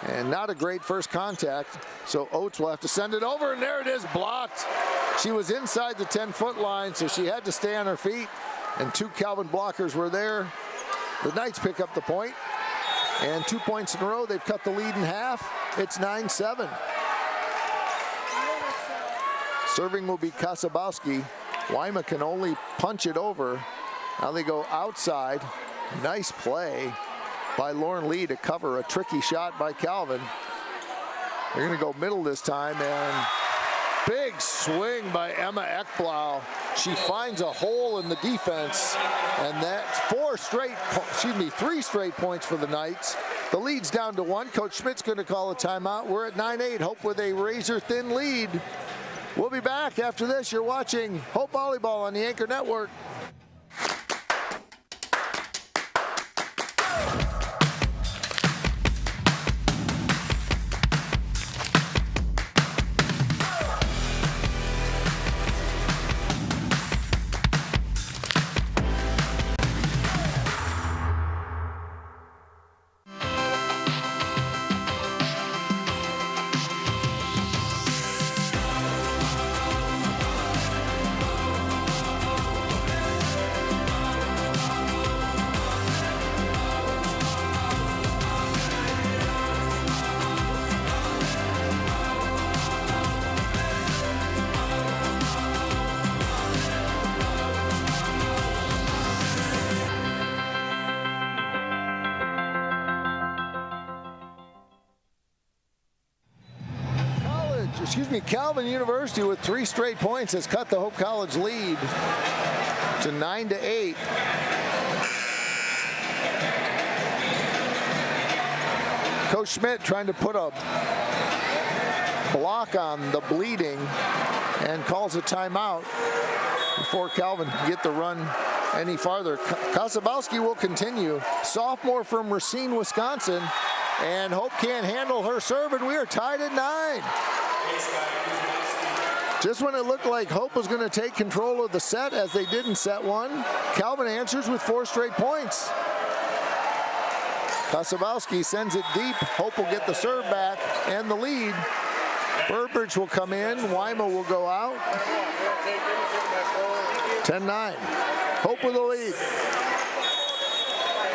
And not a great first contact. So Oates will have to send it over, and there it is, blocked. She was inside the 10-foot line, so she had to stay on her feet. And 2 Calvin blockers were there. The Knights pick up the point. And 2 points in a row, they've cut the lead in half. It's 9-7. Serving will be Kasabowski. Wyma can only punch it over. Now they go outside. Nice play by Lauren Lee to cover a tricky shot by Calvin. They're gonna go middle this time, and big swing by Emma Ekblau. She finds a hole in the defense, and that's 3 straight points for the Knights. The lead's down to 1. Coach Schmidt's gonna call a timeout. We're at 9-8, Hope with a razor-thin lead. We'll be back after this. You're watching Hope Volleyball on the Anchor Network. Calvin University with 3 straight points has cut the Hope College lead to 9-8. Coach Schmidt trying to put a block on the bleeding and calls a timeout before Calvin can get the run any farther. Kosabowski will continue. Sophomore from Racine, Wisconsin. And Hope can't handle her serve, and we are tied at 9. Just when it looked like Hope was going to take control of the set, as they did in set 1, Calvin answers with 4 straight points. Kosabowski sends it deep. Hope will get the serve back and the lead. Burbridge will come in. Wyma will go out. 10-9. Hope with the lead.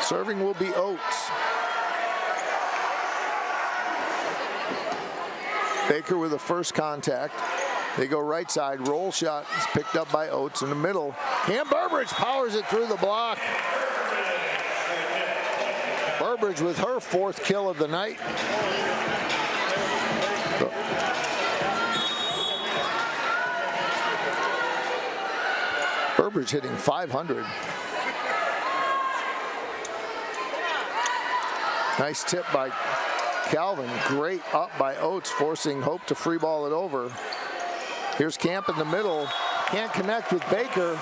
Serving will be Oates. Baker with the first contact. They go right side. Roll shot is picked up by Oates in the middle. Cam Burbridge powers it through the block. Burbridge with her 4th kill of the night. Burbridge hitting 500. Nice tip by Calvin. Great up by Oates, forcing Hope to free ball it over. Here's Camp in the middle. Can't connect with Baker.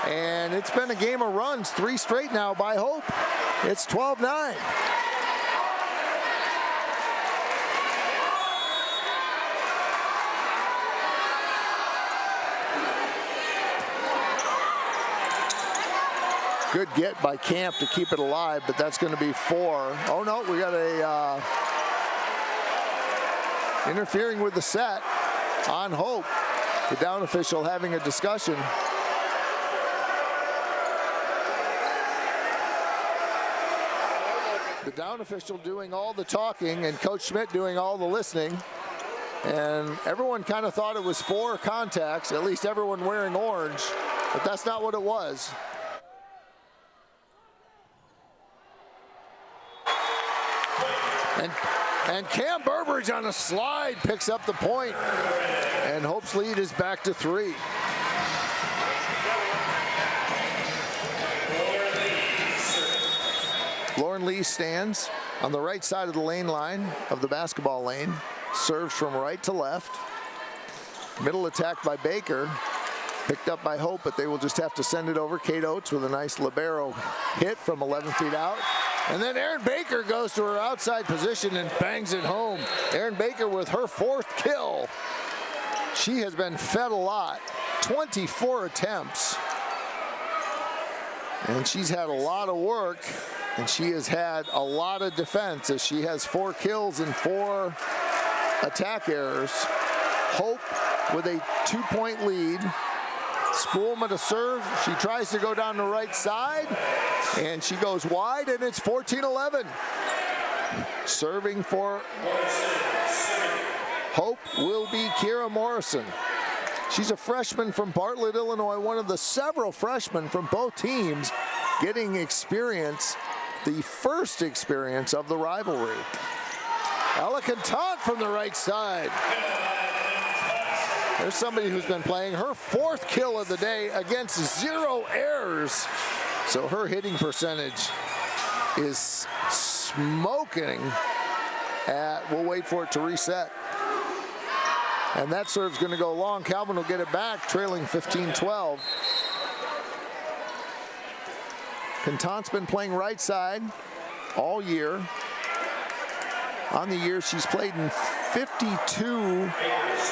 And it's been a game of runs. 3 straight now by Hope. It's 12-9. Good get by Camp to keep it alive, but that's going to be 4. Oh no, we got a interfering with the set on Hope. The down official having a discussion. The down official doing all the talking and Coach Schmidt doing all the listening. And everyone kind of thought it was 4 contacts, at least everyone wearing orange, but that's not what it was. And Cam Burbridge on a slide picks up the point, and Hope's lead is back to 3. Lauren Lee stands on the right side of the lane line of the basketball lane, serves from right to left. Middle attack by Baker, picked up by Hope, but they will just have to send it over. Kate Oates with a nice libero hit from 11 feet out. And then Erin Baker goes to her outside position and bangs it home. Erin Baker with her 4th kill. She has been fed a lot. 24 attempts. And she's had a lot of work. And she has had a lot of defense as she has 4 kills and 4 attack errors. Hope with a 2-point lead. Spoolman to serve. She tries to go down the right side, and she goes wide, and it's 14-11. Serving for Hope will be Kira Morrison. She's a freshman from Bartlett, Illinois, one of the several freshmen from both teams getting experience, the first experience of the rivalry. Ella Cantant from the right side. There's somebody who's been playing her 4th kill of the day against 0 errors. So her hitting percentage is smoking we'll wait for it to reset. And that serve's going to go long. Calvin will get it back, trailing 15-12. Cantant's been playing right side all year. On the year, she's played in 52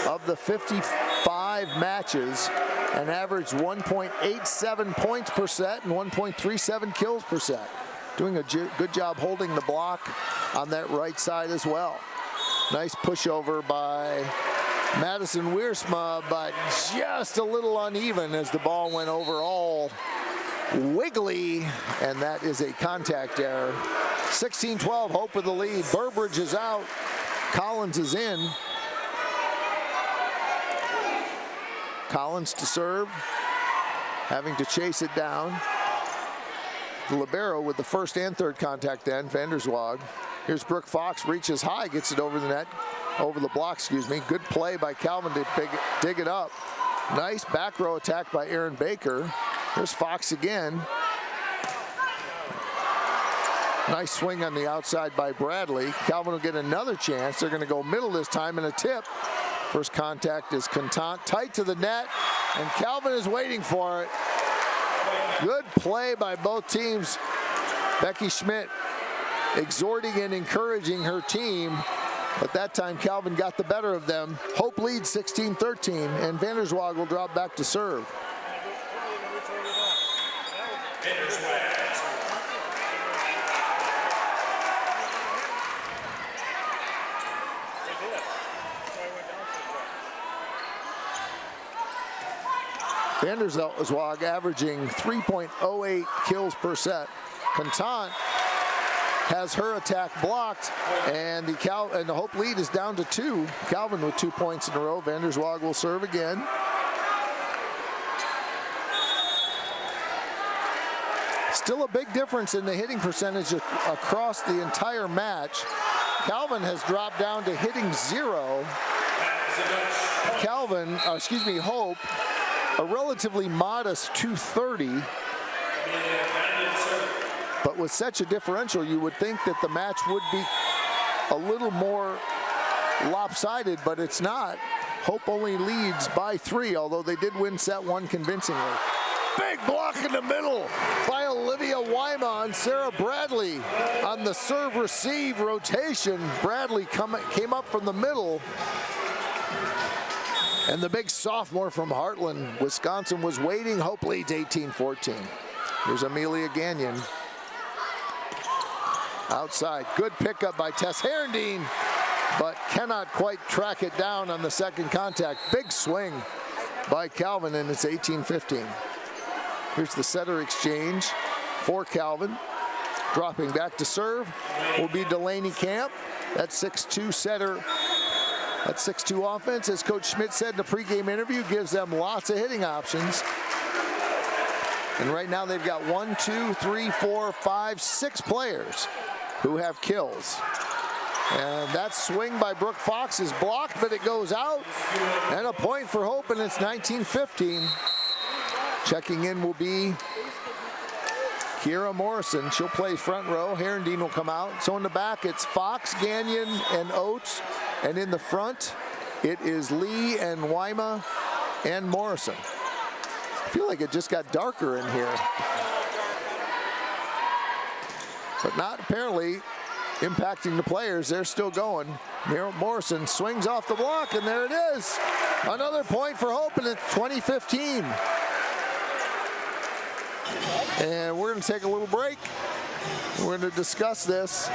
of the 55 matches and averaged 1.87 points per set and 1.37 kills per set. Doing a good job holding the block on that right side as well. Nice pushover by Madison Wiersma, but just a little uneven as the ball went over all wiggly, and that is a contact error. 16-12, Hope with the lead. Burbridge is out. Collins is in. Collins to serve, having to chase it down. The libero with the 1st and 3rd contact then, Vanderswag. Here's Brooke Fox, reaches high, gets it over the net, over the block, excuse me. Good play by Calvin to dig it up. Nice back row attack by Erin Baker. Here's Fox again. Nice swing on the outside by Bradley. Calvin will get another chance. They're going to go middle this time and a tip. First contact is Contant, tight to the net, and Calvin is waiting for it. Good play by both teams. Becky Schmidt exhorting and encouraging her team, but that time Calvin got the better of them. Hope leads 16-13, and Vanderswag will drop back to serve. Vanderswag averaging 3.08 kills per set. Contant has her attack blocked, and the Hope lead is down to 2. Calvin with 2 points in a row. Vanderswag will serve again. Still a big difference in the hitting percentage across the entire match. Calvin has dropped down to hitting 0. Hope, a relatively modest 230. But with such a differential, you would think that the match would be a little more lopsided, but it's not. Hope only leads by 3, although they did win set 1 convincingly. Big block in the middle by Olivia Wyma on Sarah Bradley on the serve-receive rotation. Bradley came up from the middle. And the big sophomore from Heartland, Wisconsin, was waiting. Hope leads 18-14. Here's Amelia Gagnon. Outside, good pickup by Tess Herendeen, but cannot quite track it down on the second contact. Big swing by Calvin, and it's 18-15. Here's the setter exchange for Calvin. Dropping back to serve will be Delaney Camp. That 6'2 setter, that 6'2 offense, as Coach Schmidt said in the pregame interview, gives them lots of hitting options. And right now they've got 1, 2, 3, 4, 5, 6 players who have kills. And that swing by Brooke Fox is blocked, but it goes out. And a point for Hope, and it's 19-15. Checking in will be Kiera Morrison. She'll play front row. Herendeen will come out. So in the back, it's Fox, Gagnon, and Oates. And in the front, it is Lee and Wyma and Morrison. I feel like it just got darker in here. But not apparently impacting the players. They're still going. Morrison swings off the block, and there it is. Another point for Hope, and it's 20-15. And we're going to take a little break. We're going to discuss this.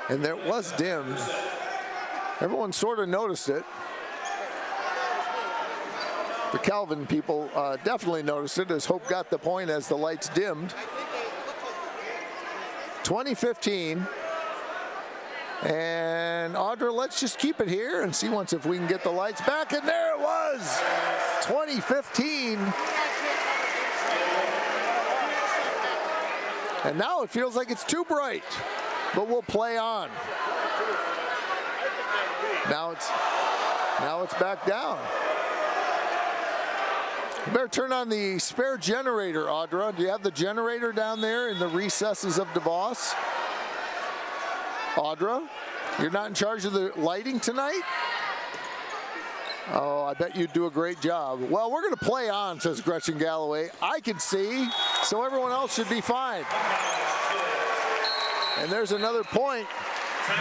And there was dimmed. Everyone sort of noticed it. The Calvin people definitely noticed it as Hope got the point as the lights dimmed. 2015. And Audra, let's just keep it here and see once if we can get the lights back. And there it was, 2015. And now it feels like it's too bright, but we'll play on. Now it's back down. You better turn on the spare generator, Audra. Do you have the generator down there in the recesses of DeVos? Audra, you're not in charge of the lighting tonight? Oh, I bet you'd do a great job. Well, we're going to play on, says Gretchen Galloway. I can see, so everyone else should be fine. And there's another point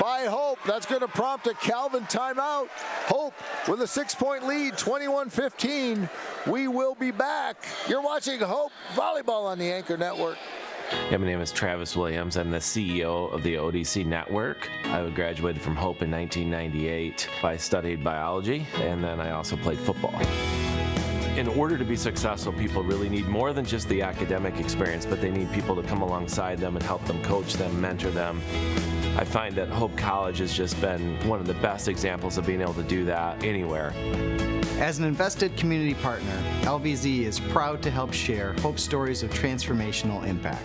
by Hope. That's going to prompt a Calvin timeout. Hope with a 6-point lead, 21-15. We will be back. You're watching Hope Volleyball on the Anchor Network. Yeah, my name is Travis Williams. I'm the CEO of the ODC Network. I graduated from Hope in 1998. I studied biology, and then I also played football. In order to be successful, people really need more than just the academic experience, but they need people to come alongside them and help them, coach them, mentor them. I find that Hope College has just been one of the best examples of being able to do that anywhere. As an invested community partner, LVZ is proud to help share Hope stories of transformational impact.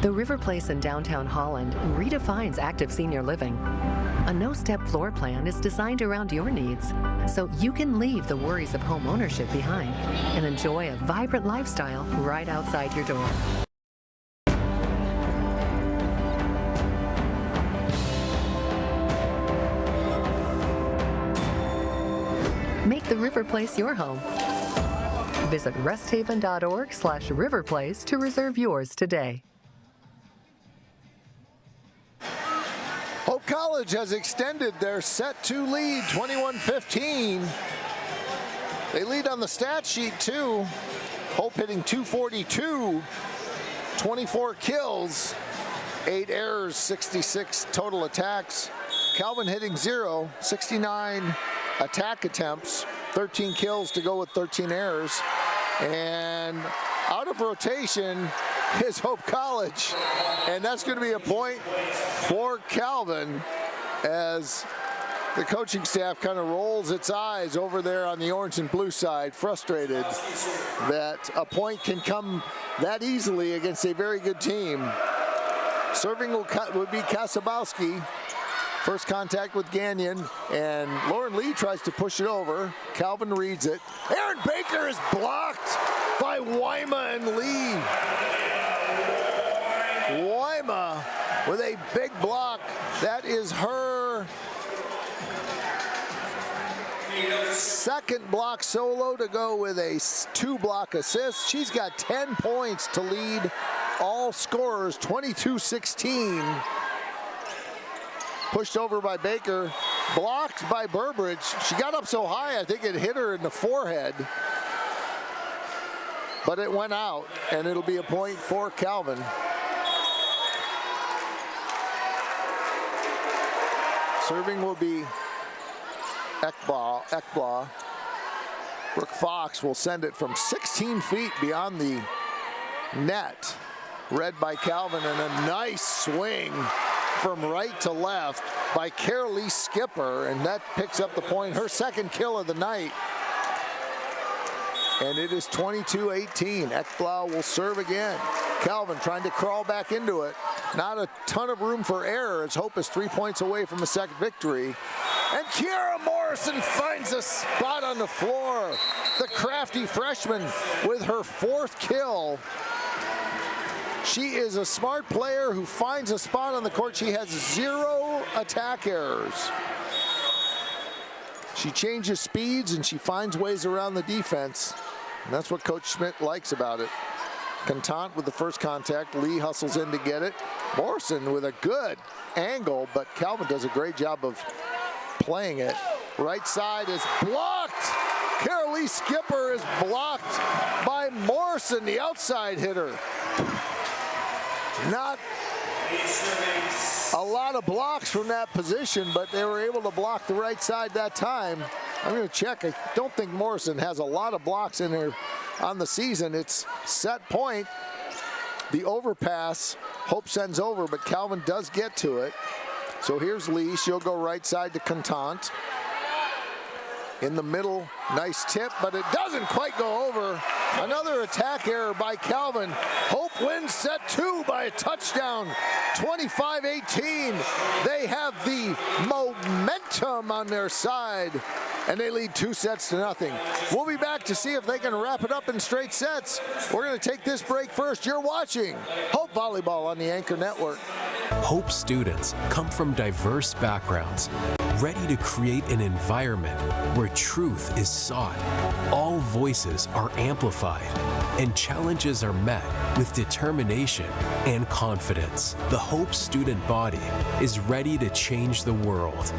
The River Place in downtown Holland redefines active senior living. A no-step floor plan is designed around your needs, so you can leave the worries of home ownership behind and enjoy a vibrant lifestyle right outside your door. Make the River Place your home. Visit resthaven.org/riverplace to reserve yours today. Hope College has extended their set 2 lead, 21-15. They lead on the stat sheet too. Hope hitting .242, 24 kills, 8 errors, 66 total attacks. Calvin hitting 0, 69 attack attempts, 13 kills to go with 13 errors. And out of rotation is Hope College, and that's going to be a point for Calvin as the coaching staff kind of rolls its eyes over there on the orange and blue side, frustrated that a point can come that easily against a very good team. Serving would be Kasabowski. First contact with Gagnon, and Lauren Lee tries to push it over. Calvin reads it. Aaron Baker is blocked by Wyma and Lee. Wyma with a big block. That is her second block solo to go with a 2-block assist. She's got 10 points to lead all scorers, 22-16. Pushed over by Baker, blocked by Burbridge. She got up so high, I think it hit her in the forehead. But it went out, and it'll be a point for Calvin. Serving will be Ekblaw. Brooke Fox will send it from 16 feet beyond the net. Read by Calvin, and a nice swing from right to left by Carolee Skipper, and that picks up the point, her second kill of the night. And it is 22-18. Ekblau will serve again. Calvin trying to crawl back into it. Not a ton of room for error as Hope is 3 points away from a second victory. And Kiara Morrison finds a spot on the floor. The crafty freshman with her 4th kill. She is a smart player who finds a spot on the court. She has 0 attack errors. She changes speeds and she finds ways around the defense. And that's what Coach Schmidt likes about it. Contant with the first contact. Lee hustles in to get it. Morrison with a good angle, but Calvin does a great job of playing it. Right side is blocked. Carolee Skipper is blocked by Morrison, the outside hitter. Not a lot of blocks from that position, but they were able to block the right side that time. I'm going to check. I don't think Morrison has a lot of blocks in there on the season. It's set point. The overpass, Hope sends over, but Calvin does get to it. So here's Lee. She'll go right side to Contant. In the middle, nice tip, but it doesn't quite go over. Another attack error by Calvin. Hope wins set 2 by a touchdown, 25-18. They have the momentum on their side, and they lead 2-0. We'll be back to see if they can wrap it up in straight sets. We're going to take this break first. You're watching Hope Volleyball on the Anchor Network. Hope students come from diverse backgrounds, ready to create an environment where truth is sought, all voices are amplified, and challenges are met with determination and confidence. The Hope student body is ready to change the world.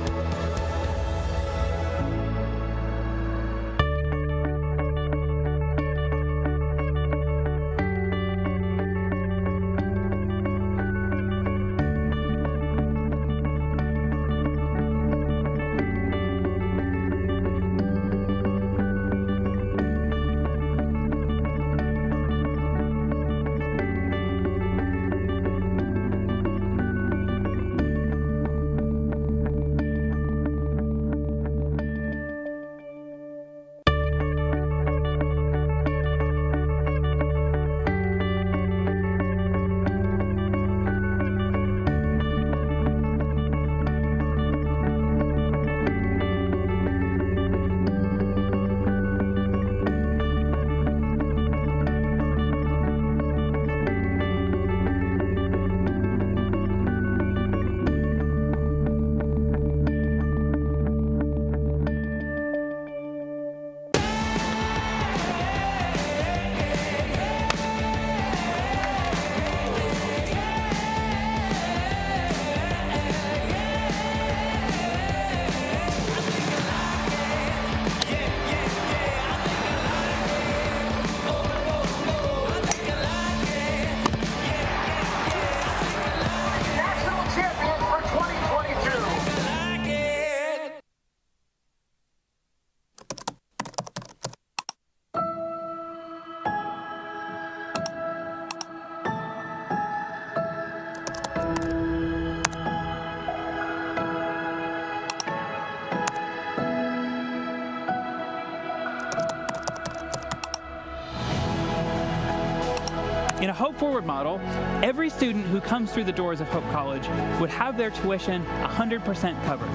In a Hope Forward model, every student who comes through the doors of Hope College would have their tuition 100% covered.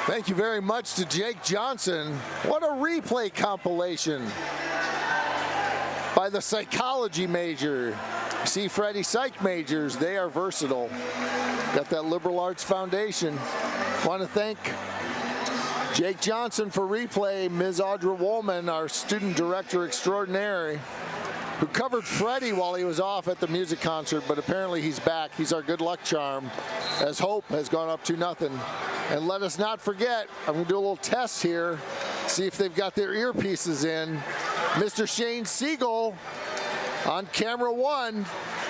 Thank you very much to Jake Johnson. What a replay compilation by the psychology major. See, Freddie, psych majors, they are versatile. Got that liberal arts foundation. Want to thank Jake Johnson for replay, Ms. Audra Woolman, our student director extraordinary, who covered Freddie while he was off at the music concert, but apparently he's back. He's our good luck charm, as Hope has gone up 2-0. And let us not forget, I'm gonna do a little test here, see if they've got their earpieces in. Mr. Shane Siegel on camera 1.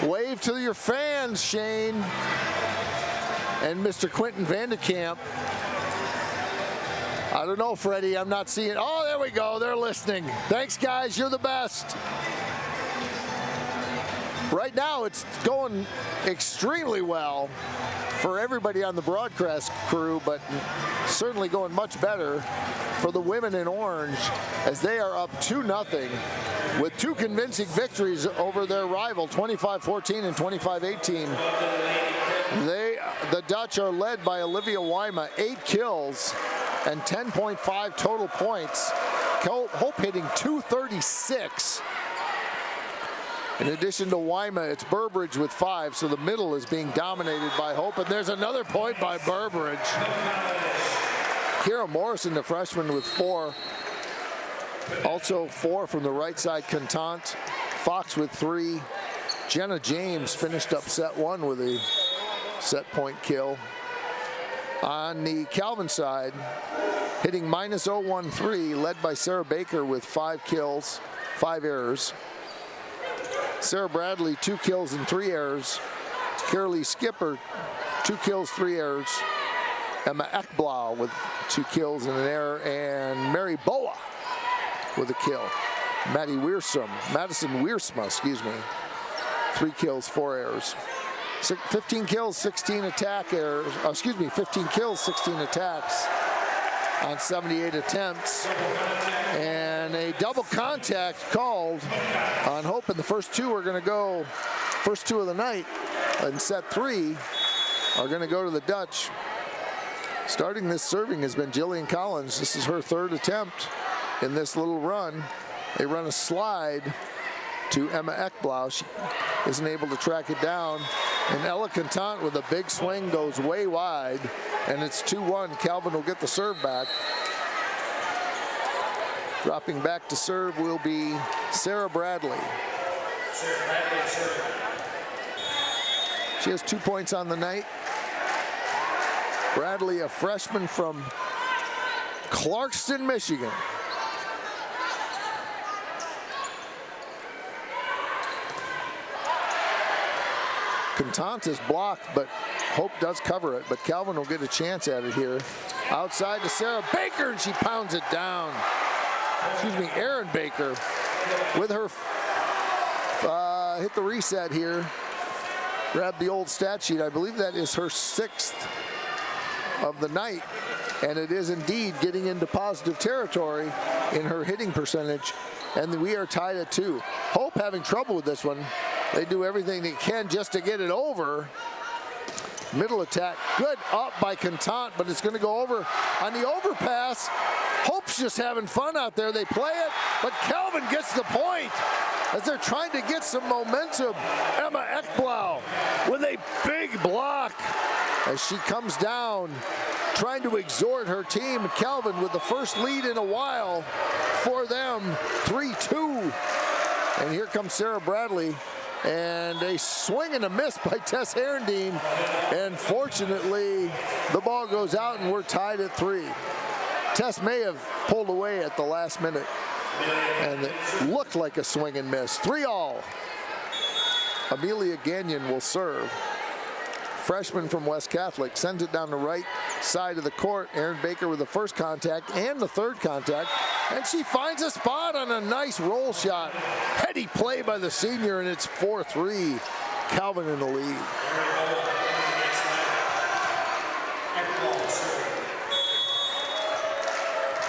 Wave to your fans, Shane. And Mr. Quentin Vandekamp. I don't know, Freddie, I'm not seeing. Oh, there we go, they're listening. Thanks, guys, you're the best. Right now, it's going extremely well for everybody on the broadcast crew, but certainly going much better for the women in orange as they are up 2-0 with 2 convincing victories over their rival, 25-14 and 25-18. The Dutch are led by Olivia Wyma, 8 kills and 10.5 total points. Hope hitting 236. In addition to Wyma, it's Burbridge with 5, so the middle is being dominated by Hope. And there's another point by Burbridge. Kira Morrison, the freshman, with 4. Also 4 from the right side, Contant. Fox with 3. Jenna James finished up set 1 with a set point kill. On the Calvin side, hitting -013, led by Sarah Baker with 5 kills, 5 errors. Sarah Bradley, 2 kills and 3 errors. Carolee Skipper, 2 kills, 3 errors. Emma Ekblau with 2 kills and an error. And Mary Boa with a kill. Madison Wiersma, excuse me. 3 kills, 4 errors. 15 kills, 16 attack errors. 15 kills, 16 attacks on 78 attempts. And a double contact called on Hope, and the first 2 are going to go, first 2 of the night, and set 3 are going to go to the Dutch. Starting this serving has been Jillian Collins. This is her 3rd attempt in this little run. They run a slide to Emma Ekblau. She isn't able to track it down. And Ella Contant with a big swing goes way wide, and it's 2-1. Calvin will get the serve back. Dropping back to serve will be Sarah Bradley. She has 2 points on the night. Bradley, a freshman from Clarkston, Michigan. Contant is blocked, but Hope does cover it. But Calvin will get a chance at it here. Outside to Sarah Baker, and she pounds it down. Excuse me, Erin Baker with her hit the reset here. Grab the old stat sheet. I believe that is her 6th of the night. And it is indeed getting into positive territory in her hitting percentage. And we are tied at 2. Hope having trouble with this one. They do everything they can just to get it over. Middle attack, good up by Contant, but it's going to go over on the overpass. Hope's just having fun out there. They play it, but Calvin gets the point as they're trying to get some momentum. Emma Ekblau with a big block as she comes down, trying to exhort her team. Calvin with the first lead in a while for them, 3-2. And here comes Sarah Bradley. And a swing and a miss by Tess Herendeen. And fortunately, the ball goes out and we're tied at 3. Tess may have pulled away at the last minute. And it looked like a swing and miss. 3-all. Amelia Gagnon will serve. Freshman from West Catholic sends it down the right side of the court. Erin Baker with the first contact and the 3rd contact. And she finds a spot on a nice roll shot. Heady play by the senior, and it's 4-3. Calvin in the lead.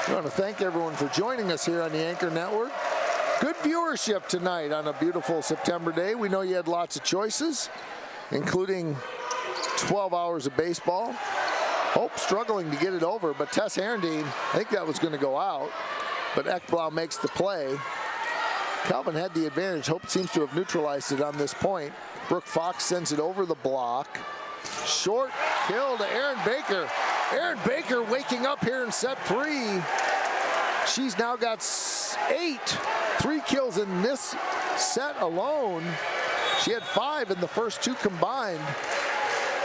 I want to thank everyone for joining us here on the Anchor Network. Good viewership tonight on a beautiful September day. We know you had lots of choices, including 12 hours of baseball. Hope struggling to get it over, but Tess Herendeen, I think that was going to go out, but Ekblau makes the play. Calvin had the advantage. Hope seems to have neutralized it on this point. Brooke Fox sends it over the block. Short kill to Erin Baker. Erin Baker waking up here in set 3. She's now got 3 kills in this set alone. She had 5 in the first 2 combined.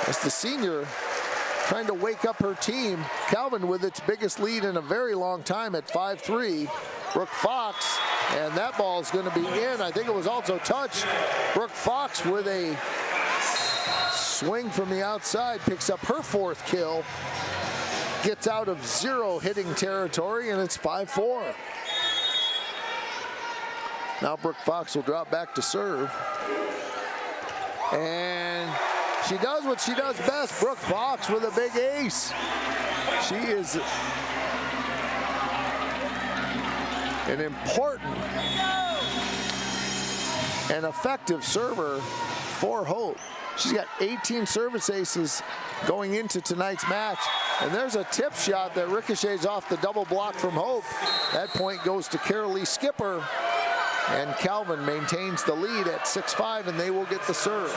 As the senior trying to wake up her team. Calvin with its biggest lead in a very long time at 5-3. Brooke Fox, and that ball is going to be in. I think it was also touched. Brooke Fox with a swing from the outside, picks up her 4th kill. Gets out of 0 hitting territory, and it's 5-4. Now Brooke Fox will drop back to serve. And she does what she does best. Brooke Fox with a big ace. She is an important and effective server for Hope. She's got 18 service aces going into tonight's match. And there's a tip shot that ricochets off the double block from Hope. That point goes to Carolee Skipper. And Calvin maintains the lead at 6-5, and they will get the serve.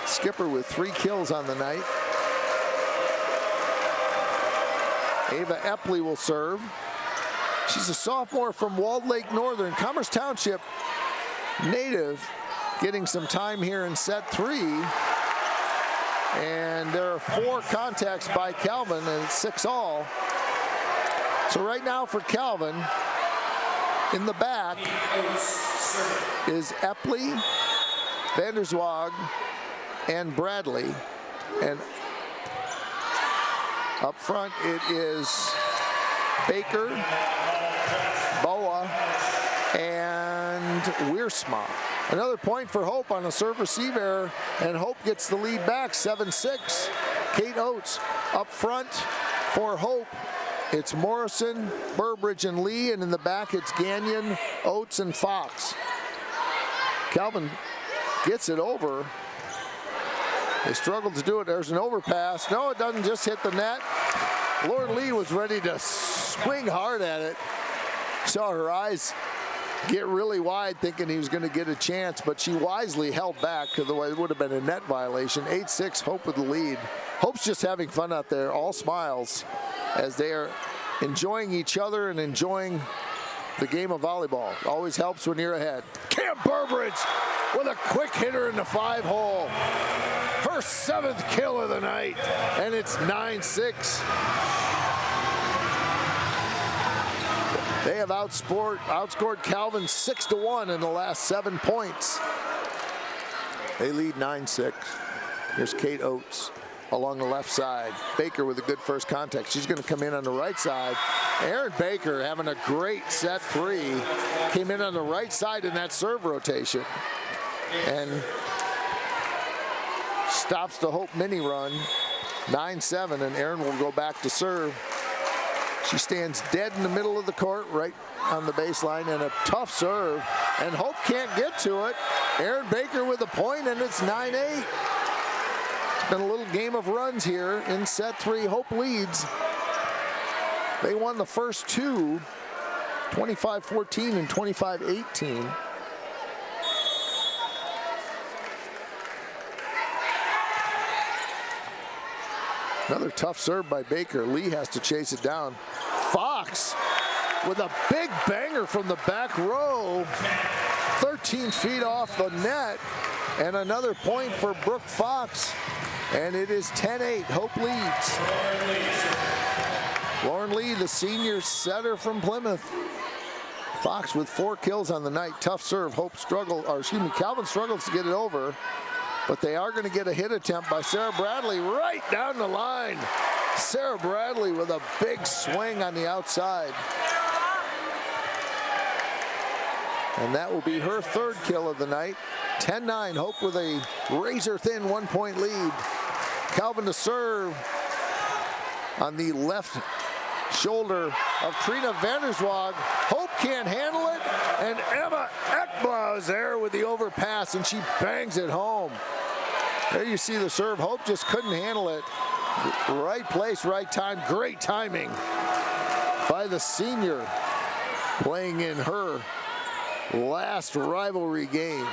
Skipper with 3 kills on the night. Ava Epley will serve. She's a sophomore from Walled Lake Northern, Commerce Township native, getting some time here in set 3. And there are 4 contacts by Calvin, and it's 6-all. So right now for Calvin, in the back is Epley, Vanderswag, and Bradley. And up front it is Baker, Boa, and Wiersma. Another point for Hope on a serve-receive error, and Hope gets the lead back, 7-6. Kate Oates up front for Hope. It's Morrison, Burbridge, and Lee, and in the back it's Gagnon, Oates, and Fox. Calvin gets it over. They struggled to do it. There's an overpass. No, it doesn't just hit the net. Lauren Lee was ready to swing hard at it. Saw her eyes get really wide thinking he was going to get a chance, but she wisely held back because otherwise it would have been a net violation. 8-6, Hope with the lead. Hope's just having fun out there, all smiles, as they are enjoying each other and enjoying the game of volleyball. Always helps when you're ahead. Cam Burbridge with a quick hitter in the 5-hole. Her 7th kill of the night, and it's 9-6. They have outscored Calvin 6-1 in the last 7 points. They lead 9-6. Here's Kate Oates along the left side. Baker with a good first contact. She's going to come in on the right side. Erin Baker having a great set 3. Came in on the right side in that serve rotation. And stops the Hope mini run. 9-7, and Erin will go back to serve. She stands dead in the middle of the court, right on the baseline, and a tough serve. And Hope can't get to it. Erin Baker with a point, and it's 9-8. It's been a little game of runs here in set 3. Hope leads. They won the first 2, 25-14 and 25-18. Another tough serve by Baker. Lee has to chase it down. Fox with a big banger from the back row. 13 feet off the net. And another point for Brooke Fox. And it is 10-8. Hope leads. Lauren Lee, the senior setter from Plymouth. Fox with 4 kills on the night. Tough serve. Calvin struggles to get it over. But they are going to get a hit attempt by Sarah Bradley right down the line. Sarah Bradley with a big swing on the outside. and that will be her third kill of the night. 10-9, Hope with a razor-thin 1-point lead. Calvin to serve on the left shoulder of Trina Vanderswag. Hope can't handle it, and Emma Ekblau is there with the overpass, and she bangs it home. There you see the serve. Hope just couldn't handle it. Right place, right time. Great timing by the senior, playing in her last rivalry game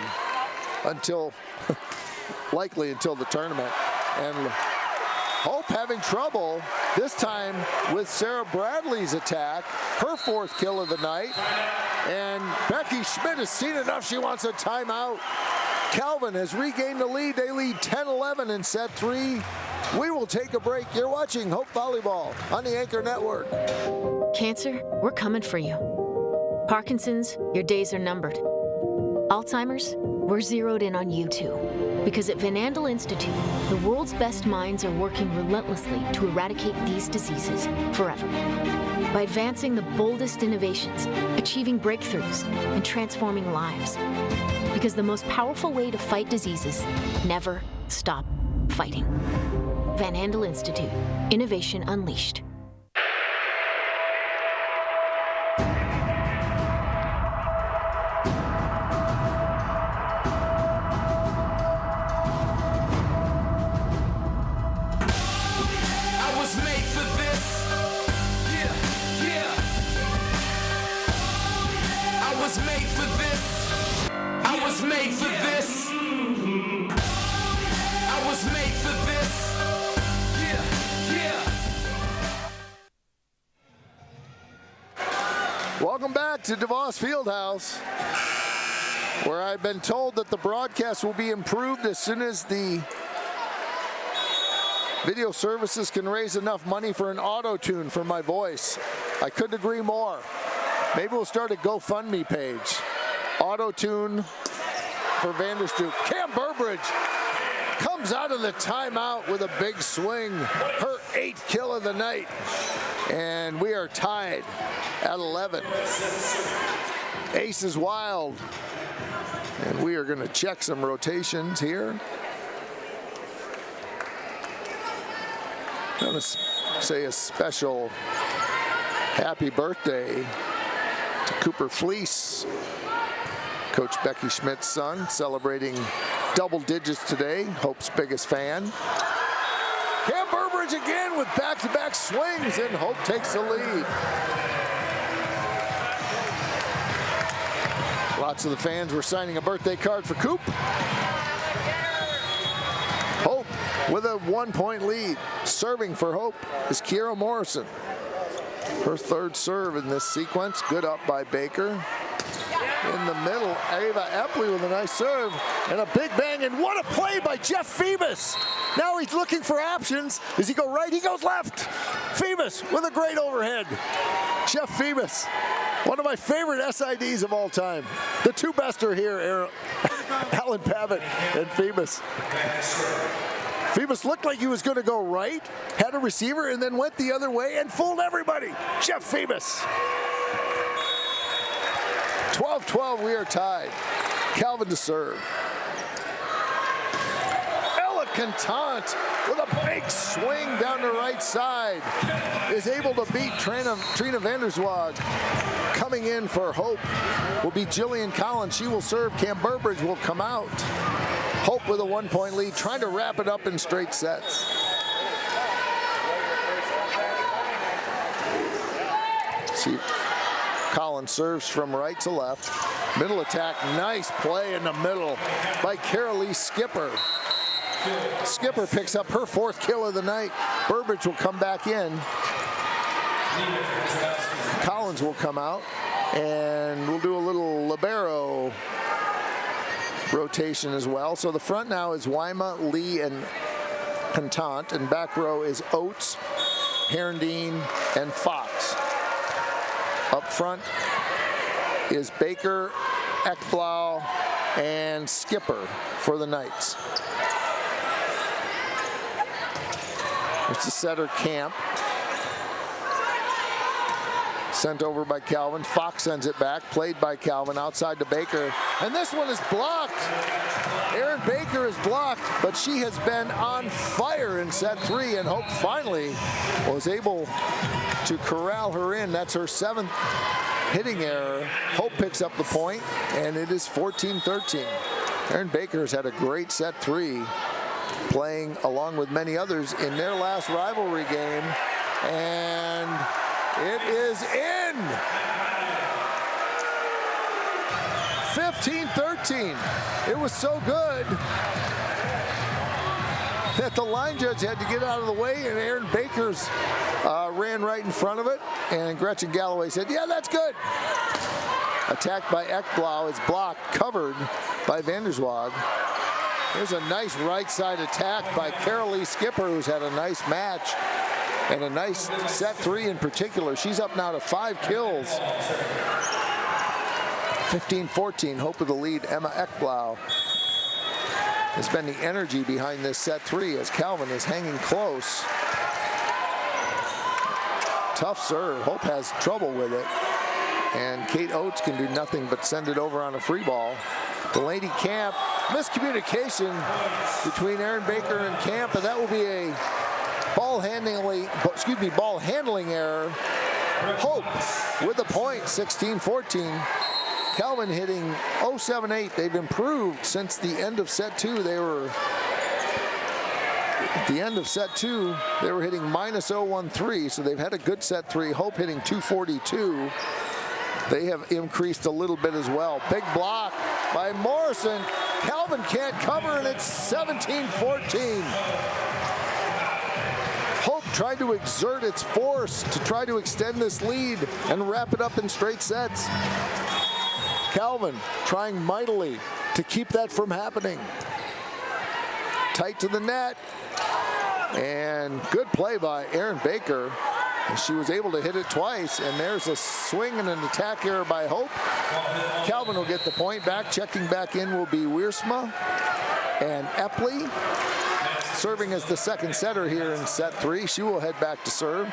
until, likely until the tournament. And Hope having trouble, this time with Sarah Bradley's attack, her fourth kill of the night. And Becky Schmidt has seen enough, she wants a timeout. Calvin has regained the lead. They lead 10-11 in set 3. We will take a break. You're watching Hope Volleyball on the Anchor Network. Cancer, we're coming for you. Parkinson's, your days are numbered. Alzheimer's, we're zeroed in on you too. Because at Van Andel Institute, the world's best minds are working relentlessly to eradicate these diseases forever. By advancing the boldest innovations, achieving breakthroughs, and transforming lives. Because the most powerful way to fight diseases, never stop fighting. Van Andel Institute, innovation unleashed. Welcome back to DeVos Fieldhouse, where I've been told that the broadcast will be improved as soon as the video services can raise enough money for an auto-tune for my voice. I couldn't agree more. Maybe we'll start a GoFundMe page. Auto-tune for Vanderstoop. Cam Burbridge comes out of the timeout with a big swing. Her 8th kill of the night. And we are tied at 11. Ace is wild. And we are going to check some rotations here. I'm going to say a special happy birthday to Cooper Fleece, Coach Becky Schmidt's son, celebrating double digits today. Hope's biggest fan. Cam Burbridge again with back-to-back swings, and Hope takes the lead. Lots of the fans were signing a birthday card for Coop. Hope with a 1-point lead. Serving for Hope is Kiera Morrison. Her third serve in this sequence. Good up by Baker. In the middle, Ava Epley with a nice serve and a big bang, and what a play by Jeff Phoebus. Now he's looking for options. Does he go right? He goes left. Phoebus with a great overhead. Jeff Phoebus, one of my favorite SIDs of all time. The two best are here, Alan Pavitt and Phoebus. Phoebus looked like he was going to go right, had a receiver, and then went the other way and fooled everybody. Jeff Phoebus. 12-12, we are tied. Calvin to serve. Ella Contant with a big swing down the right side is able to beat Trina Vanderswag. Coming in for Hope will be Jillian Collins. She will serve. Cam Burbridge will come out. Hope with a 1-point lead, trying to wrap it up in straight sets. See, Collins serves from right to left. Middle attack, nice play in the middle by Carolee Skipper. Skipper picks up her 4th kill of the night. Burbridge will come back in. Collins will come out, and we'll do a little libero rotation as well. So the front now is Wyma, Lee, and Contant, and back row is Oates, Herendeen, and Fox. Up front is Baker, Ekblau, and Skipper for the Knights. There's the setter, Camp. Sent over by Calvin. Fox sends it back. Played by Calvin outside to Baker. And this one is blocked. Erin Baker is blocked, but she has been on fire in set 3, and Hope finally was able to corral her in. That's her 7th hitting error. Hope picks up the point, and it is 14-13. Erin Baker has had a great set 3, playing along with many others in their last rivalry game, and it is in. 15-13. It was so good that the line judge had to get out of the way, and Erin Baker's ran right in front of it, and Gretchen Galloway said, yeah, that's good. Attacked by Ekblau, is blocked, covered by Vanderswag. There's a nice right side attack by Carolee Skipper, who's had a nice match and a nice set 3 in particular. She's up now to 5 kills. 15-14, Hope with the lead. Emma Ekblau has been the energy behind this set 3 as Calvin is hanging close. Tough serve. Hope has trouble with it. And Kate Oates can do nothing but send it over on a free ball. Delaney Camp, miscommunication between Erin Baker and Camp, and that will be a ball handling error. Hope with the point, 16-14. Calvin hitting 0.78. They've improved since the end of set 2. At the end of set 2, they were hitting minus 0.13, so they've had a good set 3. Hope hitting 242. They have increased a little bit as well. Big block by Morrison. Calvin can't cover, and it's 17-14. Hope tried to exert its force to try to extend this lead and wrap it up in straight sets. Calvin trying mightily to keep that from happening. Tight to the net. And good play by Erin Baker. She was able to hit it twice, and there's a swing and an attack error by Hope. Calvin will get the point back. Checking back in will be Wiersma and Epley. Serving as the second setter here in set 3. She will head back to serve.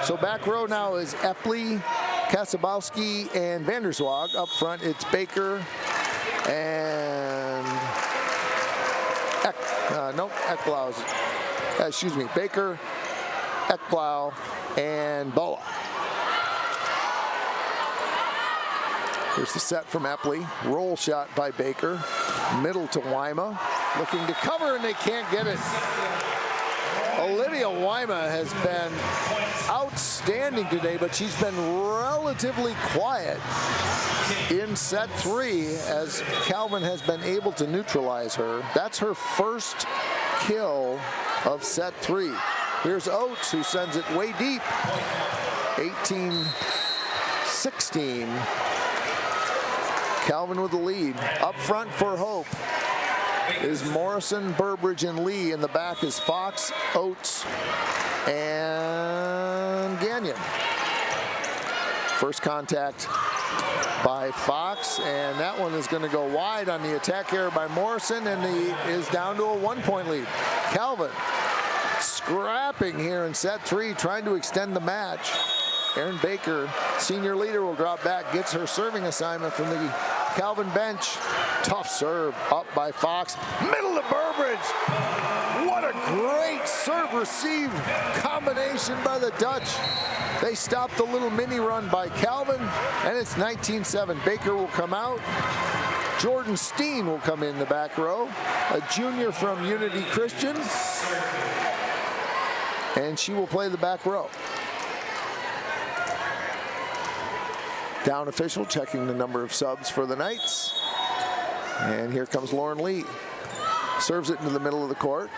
So back row now is Epley, Kasabowski, and Vanderswag. Up front, it's Baker and Baker, Ekblau, and Boa. Here's the set from Epley. Roll shot by Baker. Middle to Wyma. Looking to cover, and they can't get it. Olivia Wyma has been outstanding today, but she's been relatively quiet in set 3 as Calvin has been able to neutralize her. That's her first kill of set 3. Here's Oates, who sends it way deep. 18-16. Calvin with the lead. Up front for Hope is Morrison, Burbridge, and Lee. In the back is Fox, Oates, and Gagnon. First contact by Fox, and that one is going to go wide on the attack error by Morrison, and he is down to a 1-point lead. Calvin scrapping here in set 3, trying to extend the match. Erin Baker, senior leader, will drop back, gets her serving assignment from the Calvin bench. Tough serve up by Fox. Middle to Burbridge. What a great serve-receive combination by the Dutch. They stopped the little mini run by Calvin, and it's 19-7. Baker will come out. Jordan Steen will come in the back row, a junior from Unity Christian, and she will play the back row. Down official checking the number of subs for the Knights. And here comes Lauren Lee. Serves it into the middle of the court.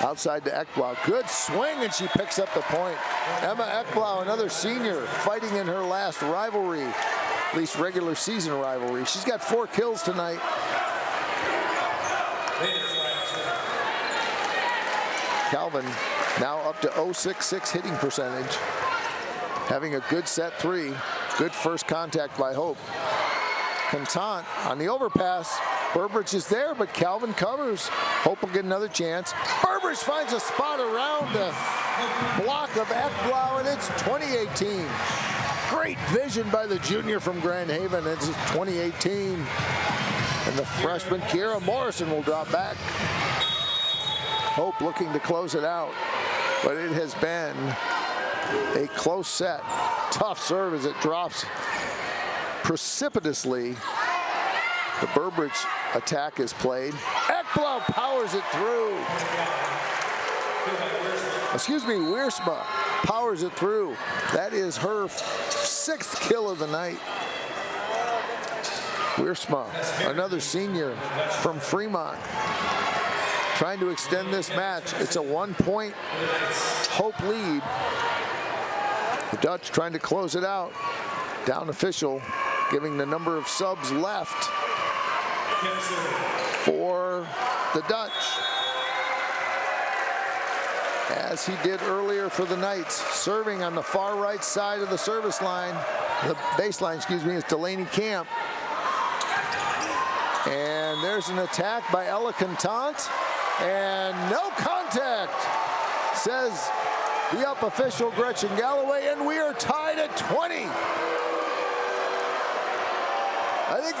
Outside to Ekblau. Good swing, and she picks up the point. Emma Ekblau, another senior, fighting in her last rivalry, at least regular season rivalry. She's got 4 kills tonight. Calvin now up to 0.66 hitting percentage. Having a good set 3. Good first contact by Hope. Contant on the overpass. Burbridge is there, but Calvin covers. Hope will get another chance. Burbridge finds a spot around the block of Ekblau, and it's 20-18. Great vision by the junior from Grand Haven. It's 2018. And the freshman, Kiera Morrison, will drop back. Hope looking to close it out. But it has been a close set. Tough serve as it drops precipitously. The Burbridge attack is played. Ekblad powers it through. Excuse me, Wiersma powers it through. That is her 6th kill of the night. Wiersma, another senior from Fremont, trying to extend this match. It's a 1-point Hope lead. The Dutch trying to close it out. Down official giving the number of subs left for the Dutch, as he did earlier for the Knights. Serving on the far right side of the service line, the baseline, excuse me, is Delaney Camp. And there's an attack by Ella Contant, and no contact, says the up official Gretchen Galloway, and we are tied at 20. I think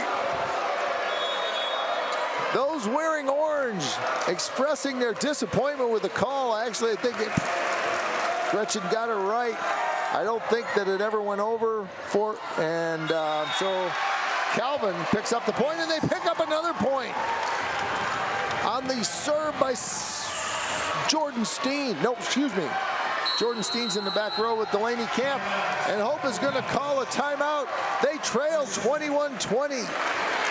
those wearing orange expressing their disappointment with the call. Actually, I think Gretchen got it right. I don't think that it ever went over for, and so Calvin picks up the point, and they pick up another point on the serve by Jordan Steen. No, excuse me. Jordan Steen's in the back row with Delaney Camp, and Hope is going to call a timeout. They trail 21-20.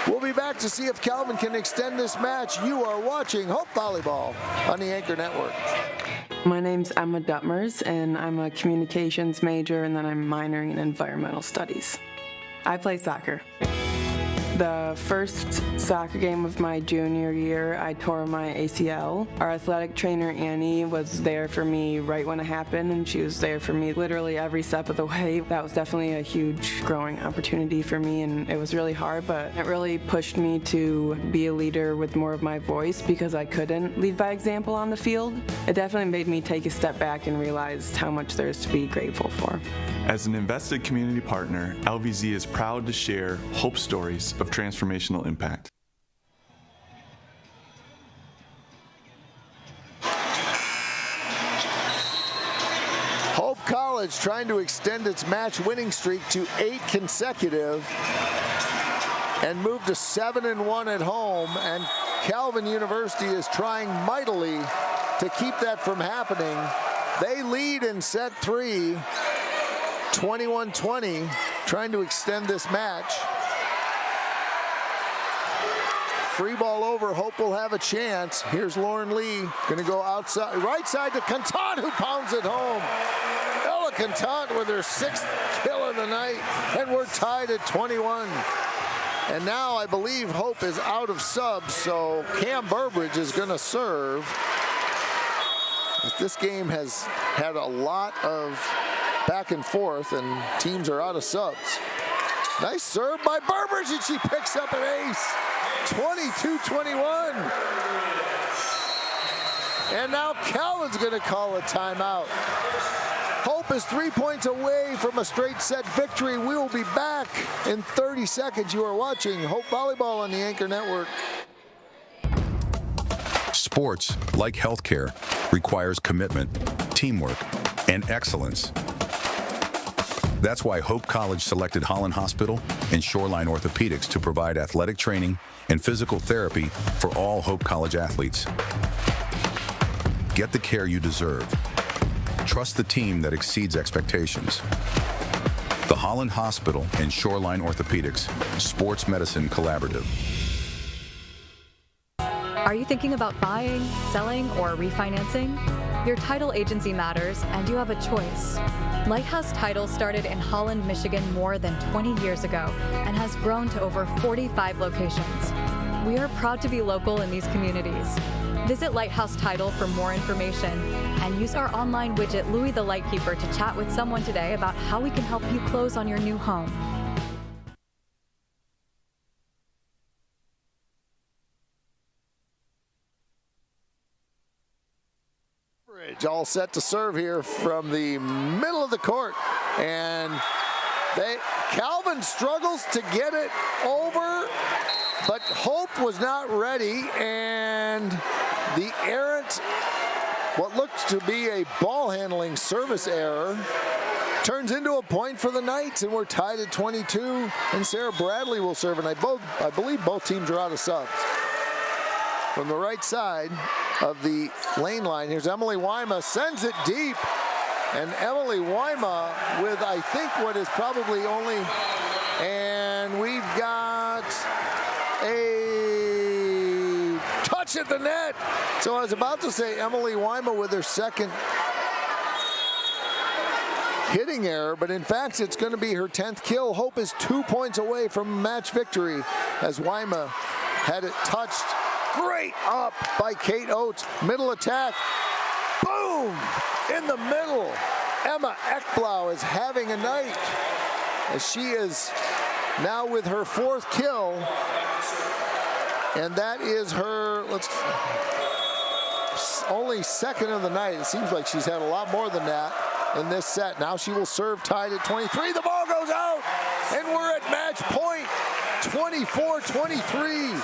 We'll be back to see if Calvin can extend this match. You are watching Hope Volleyball on the Anchor Network. My name's Emma Duttmers, and I'm a communications major, and then I'm minoring in environmental studies. I play soccer. The first soccer game of my junior year, I tore my ACL. Our athletic trainer, Annie, was there for me right when it happened, and she was there for me literally every step of the way. That was definitely a huge growing opportunity for me, and it was really hard, but it really pushed me to be a leader with more of my voice because I couldn't lead by example on the field. It definitely made me take a step back and realize how much there is to be grateful for. As an invested community partner, LVZ is proud to share Hope stories of transformational impact. Hope College trying to extend its match winning streak to 8 consecutive and move to 7-1 at home, and Calvin University is trying mightily to keep that from happening. They lead in set 3, 21-20, trying to extend this match. Free ball over, Hope will have a chance. Here's Lauren Lee, gonna go outside, right side to Contant, who pounds it home. Ella Contant with her 6th kill of the night, and we're tied at 21. And now I believe Hope is out of subs, so Cam Burbridge is gonna serve. This game has had a lot of back and forth, and teams are out of subs. Nice serve by Burbridge, and she picks up an ace. 22-21. And now Calvin's going to call a timeout. Hope is 3 points away from a straight set victory. We will be back in 30 seconds. You are watching Hope Volleyball on the Anchor Network. Sports, like healthcare, requires commitment, teamwork, and excellence. That's why Hope College selected Holland Hospital and Shoreline Orthopedics to provide athletic training and physical therapy for all Hope College athletes. Get the care you deserve. Trust the team that exceeds expectations. The Holland Hospital and Shoreline Orthopedics Sports Medicine Collaborative. Are you thinking about buying, selling, or refinancing? Your title agency matters, and you have a choice. Lighthouse Title started in Holland, Michigan more than 20 years ago and has grown to over 45 locations. We are proud to be local in these communities. Visit Lighthouse Title for more information and use our online widget Louie the Lightkeeper to chat with someone today about how we can help you close on your new home. All set to serve here from the middle of the court, and Calvin struggles to get it over, but Hope was not ready, and the errant, what looks to be a ball handling service error, turns into a point for the Knights, and we're tied at 22, and Sarah Bradley will serve, and I believe both teams are out of subs. From the right side of the lane line, here's Emily Wyma, sends it deep, and Emily Wyma with, I think, what is probably only, and we've got a touch at the net. So I was about to say Emily Wyma with her second hitting error, but in fact, it's going to be her 10th kill. Hope is 2 points away from match victory as Wyma had it touched. Great up by Kate Oates. Middle attack. Boom! In the middle. Emma Ekblau is having a night as she is now with her 4th kill. And that is her, only 2nd of the night. It seems like she's had a lot more than that in this set. Now she will serve tied at 23. The ball goes out, and we're at match point, 24-23.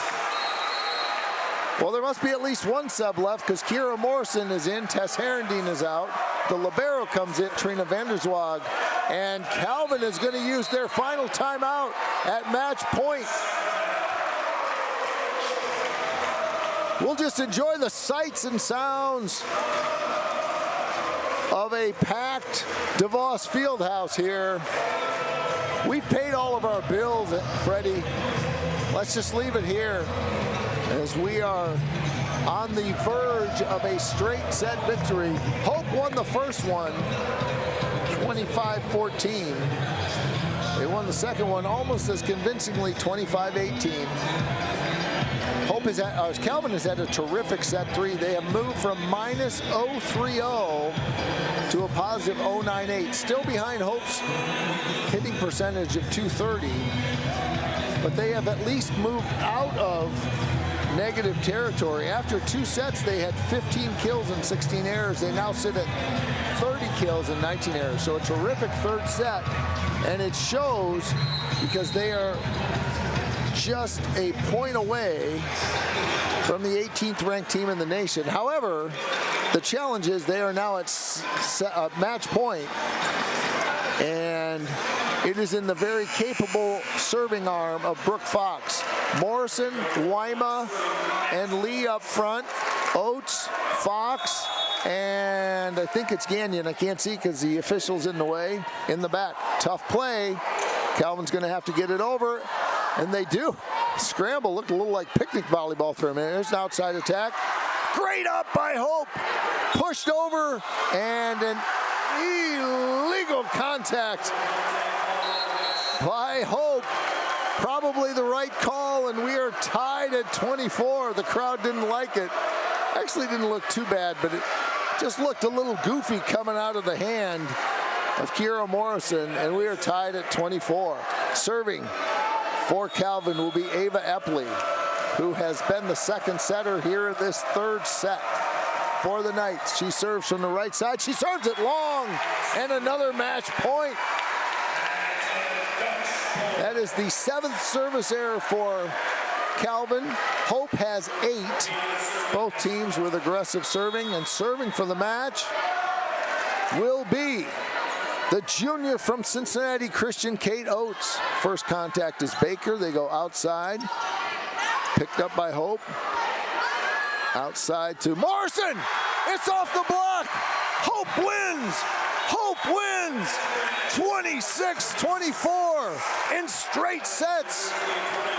Well, there must be at least one sub left because Kira Morrison is in, Tess Herendeen is out. The libero comes in, Trina Vanderswag, and Calvin is going to use their final timeout at match point. We'll just enjoy the sights and sounds of a packed DeVos Fieldhouse here. We've paid all of our bills, Freddie. Let's just leave it here as we are on the verge of a straight set victory. Hope won the first one, 25-14. They won the second one almost as convincingly, 25-18. Hope is Calvin has had a terrific set 3. They have moved from minus 030 to a positive 098. Still behind Hope's hitting percentage of 230, but they have at least moved out of negative territory. After 2 sets, they had 15 kills and 16 errors. They now sit at 30 kills and 19 errors. So a terrific 3rd set, and it shows because they are just a point away from the 18th ranked team in the nation. However, the challenge is they are now at match point, and it is in the very capable serving arm of Brooke Fox. Morrison, Wyma, and Lee up front. Oates, Fox, and I think it's Gagnon. I can't see because the official's in the way. In the back. Tough play. Calvin's going to have to get it over, and they do. Scramble looked a little like picnic volleyball for a minute. There's an outside attack. Great up by Hope. Pushed over, and an illegal contact by Hope. Probably the right call, and we are tied at 24. The crowd didn't like it. Actually didn't look too bad, but it just looked a little goofy coming out of the hand of Kira Morrison, and we are tied at 24. Serving for Calvin will be Ava Epley, who has been the 2nd setter here in this 3rd set for the Knights. She serves from the right side. She serves it long, and another match point. That is the 7th service error for Calvin. Hope has 8. Both teams with aggressive serving, and serving for the match will be the junior from Cincinnati Christian, Kate Oates. First contact is Baker. They go outside. Picked up by Hope. Outside to Morrison. It's off the block. Hope wins. Hope wins 26-24 in straight sets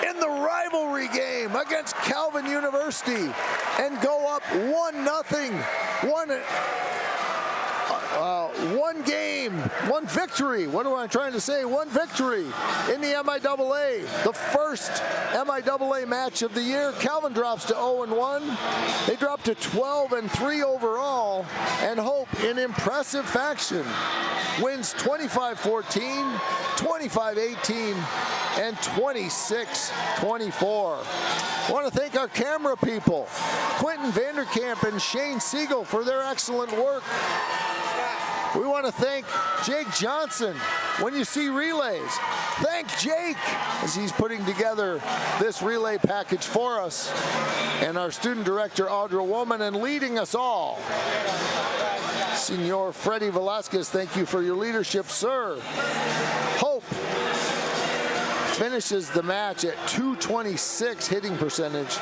in the rivalry game against Calvin University and go up 1-0. One game, one victory. What am I trying to say? One victory in the MIAA. The first MIAA match of the year. Calvin drops to 0-1. They drop to 12-3 overall. And Hope, in impressive fashion, wins 25-14, 25-18, and 26-24. I want to thank our camera people, Quentin Vanderkamp and Shane Siegel, for their excellent work. We want to thank Jake Johnson. When you see relays, thank Jake as he's putting together this relay package for us. And our student director, Audra Woman, and leading us all, Senor Freddy Velasquez, thank you for your leadership, sir. Hope finishes the match at 226 hitting percentage.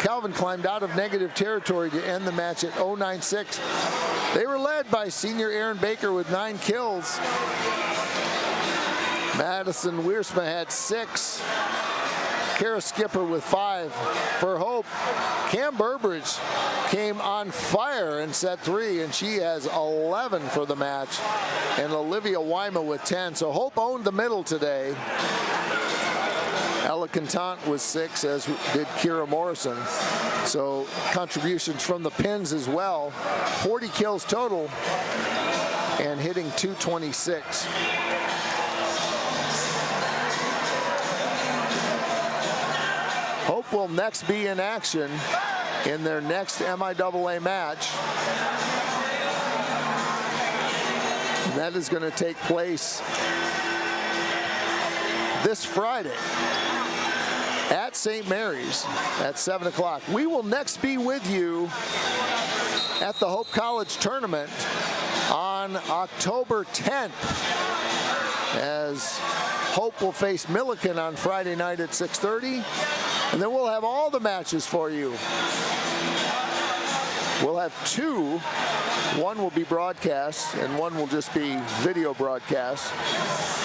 Calvin climbed out of negative territory to end the match at 096. They were led by senior Aaron Baker with 9 kills. Madison Wiersma had 6. Kara Skipper with 5 for Hope. Cam Burbridge came on fire in set 3, and she has 11 for the match. And Olivia Wyma with 10. So Hope owned the middle today. Ella Contant was 6, as did Kira Morrison. So contributions from the pins as well. 40 kills total and hitting 226. Hope will next be in action in their next MIAA match. And that is going to take place this Friday at St. Mary's at 7 o'clock. We will next be with you at the Hope College Tournament on October 10th, as Hope will face Millikan on Friday night at 6:30. And then we'll have all the matches for you. We'll have 2. One will be broadcast, and one will just be video broadcast.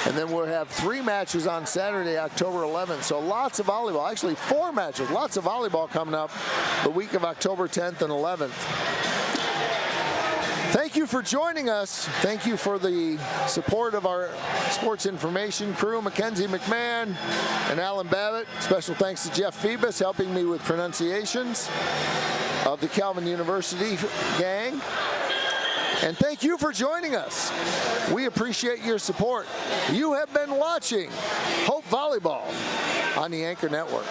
And then we'll have 3 matches on Saturday, October 11th. So lots of volleyball, actually 4 matches, lots of volleyball coming up the week of October 10th and 11th. Thank you for joining us. Thank you for the support of our sports information crew, Mackenzie McMahon and Alan Babbitt. Special thanks to Jeff Phoebus helping me with pronunciations of the Calvin University gang. And thank you for joining us. We appreciate your support. You have been watching Hope Volleyball on the Anchor Network.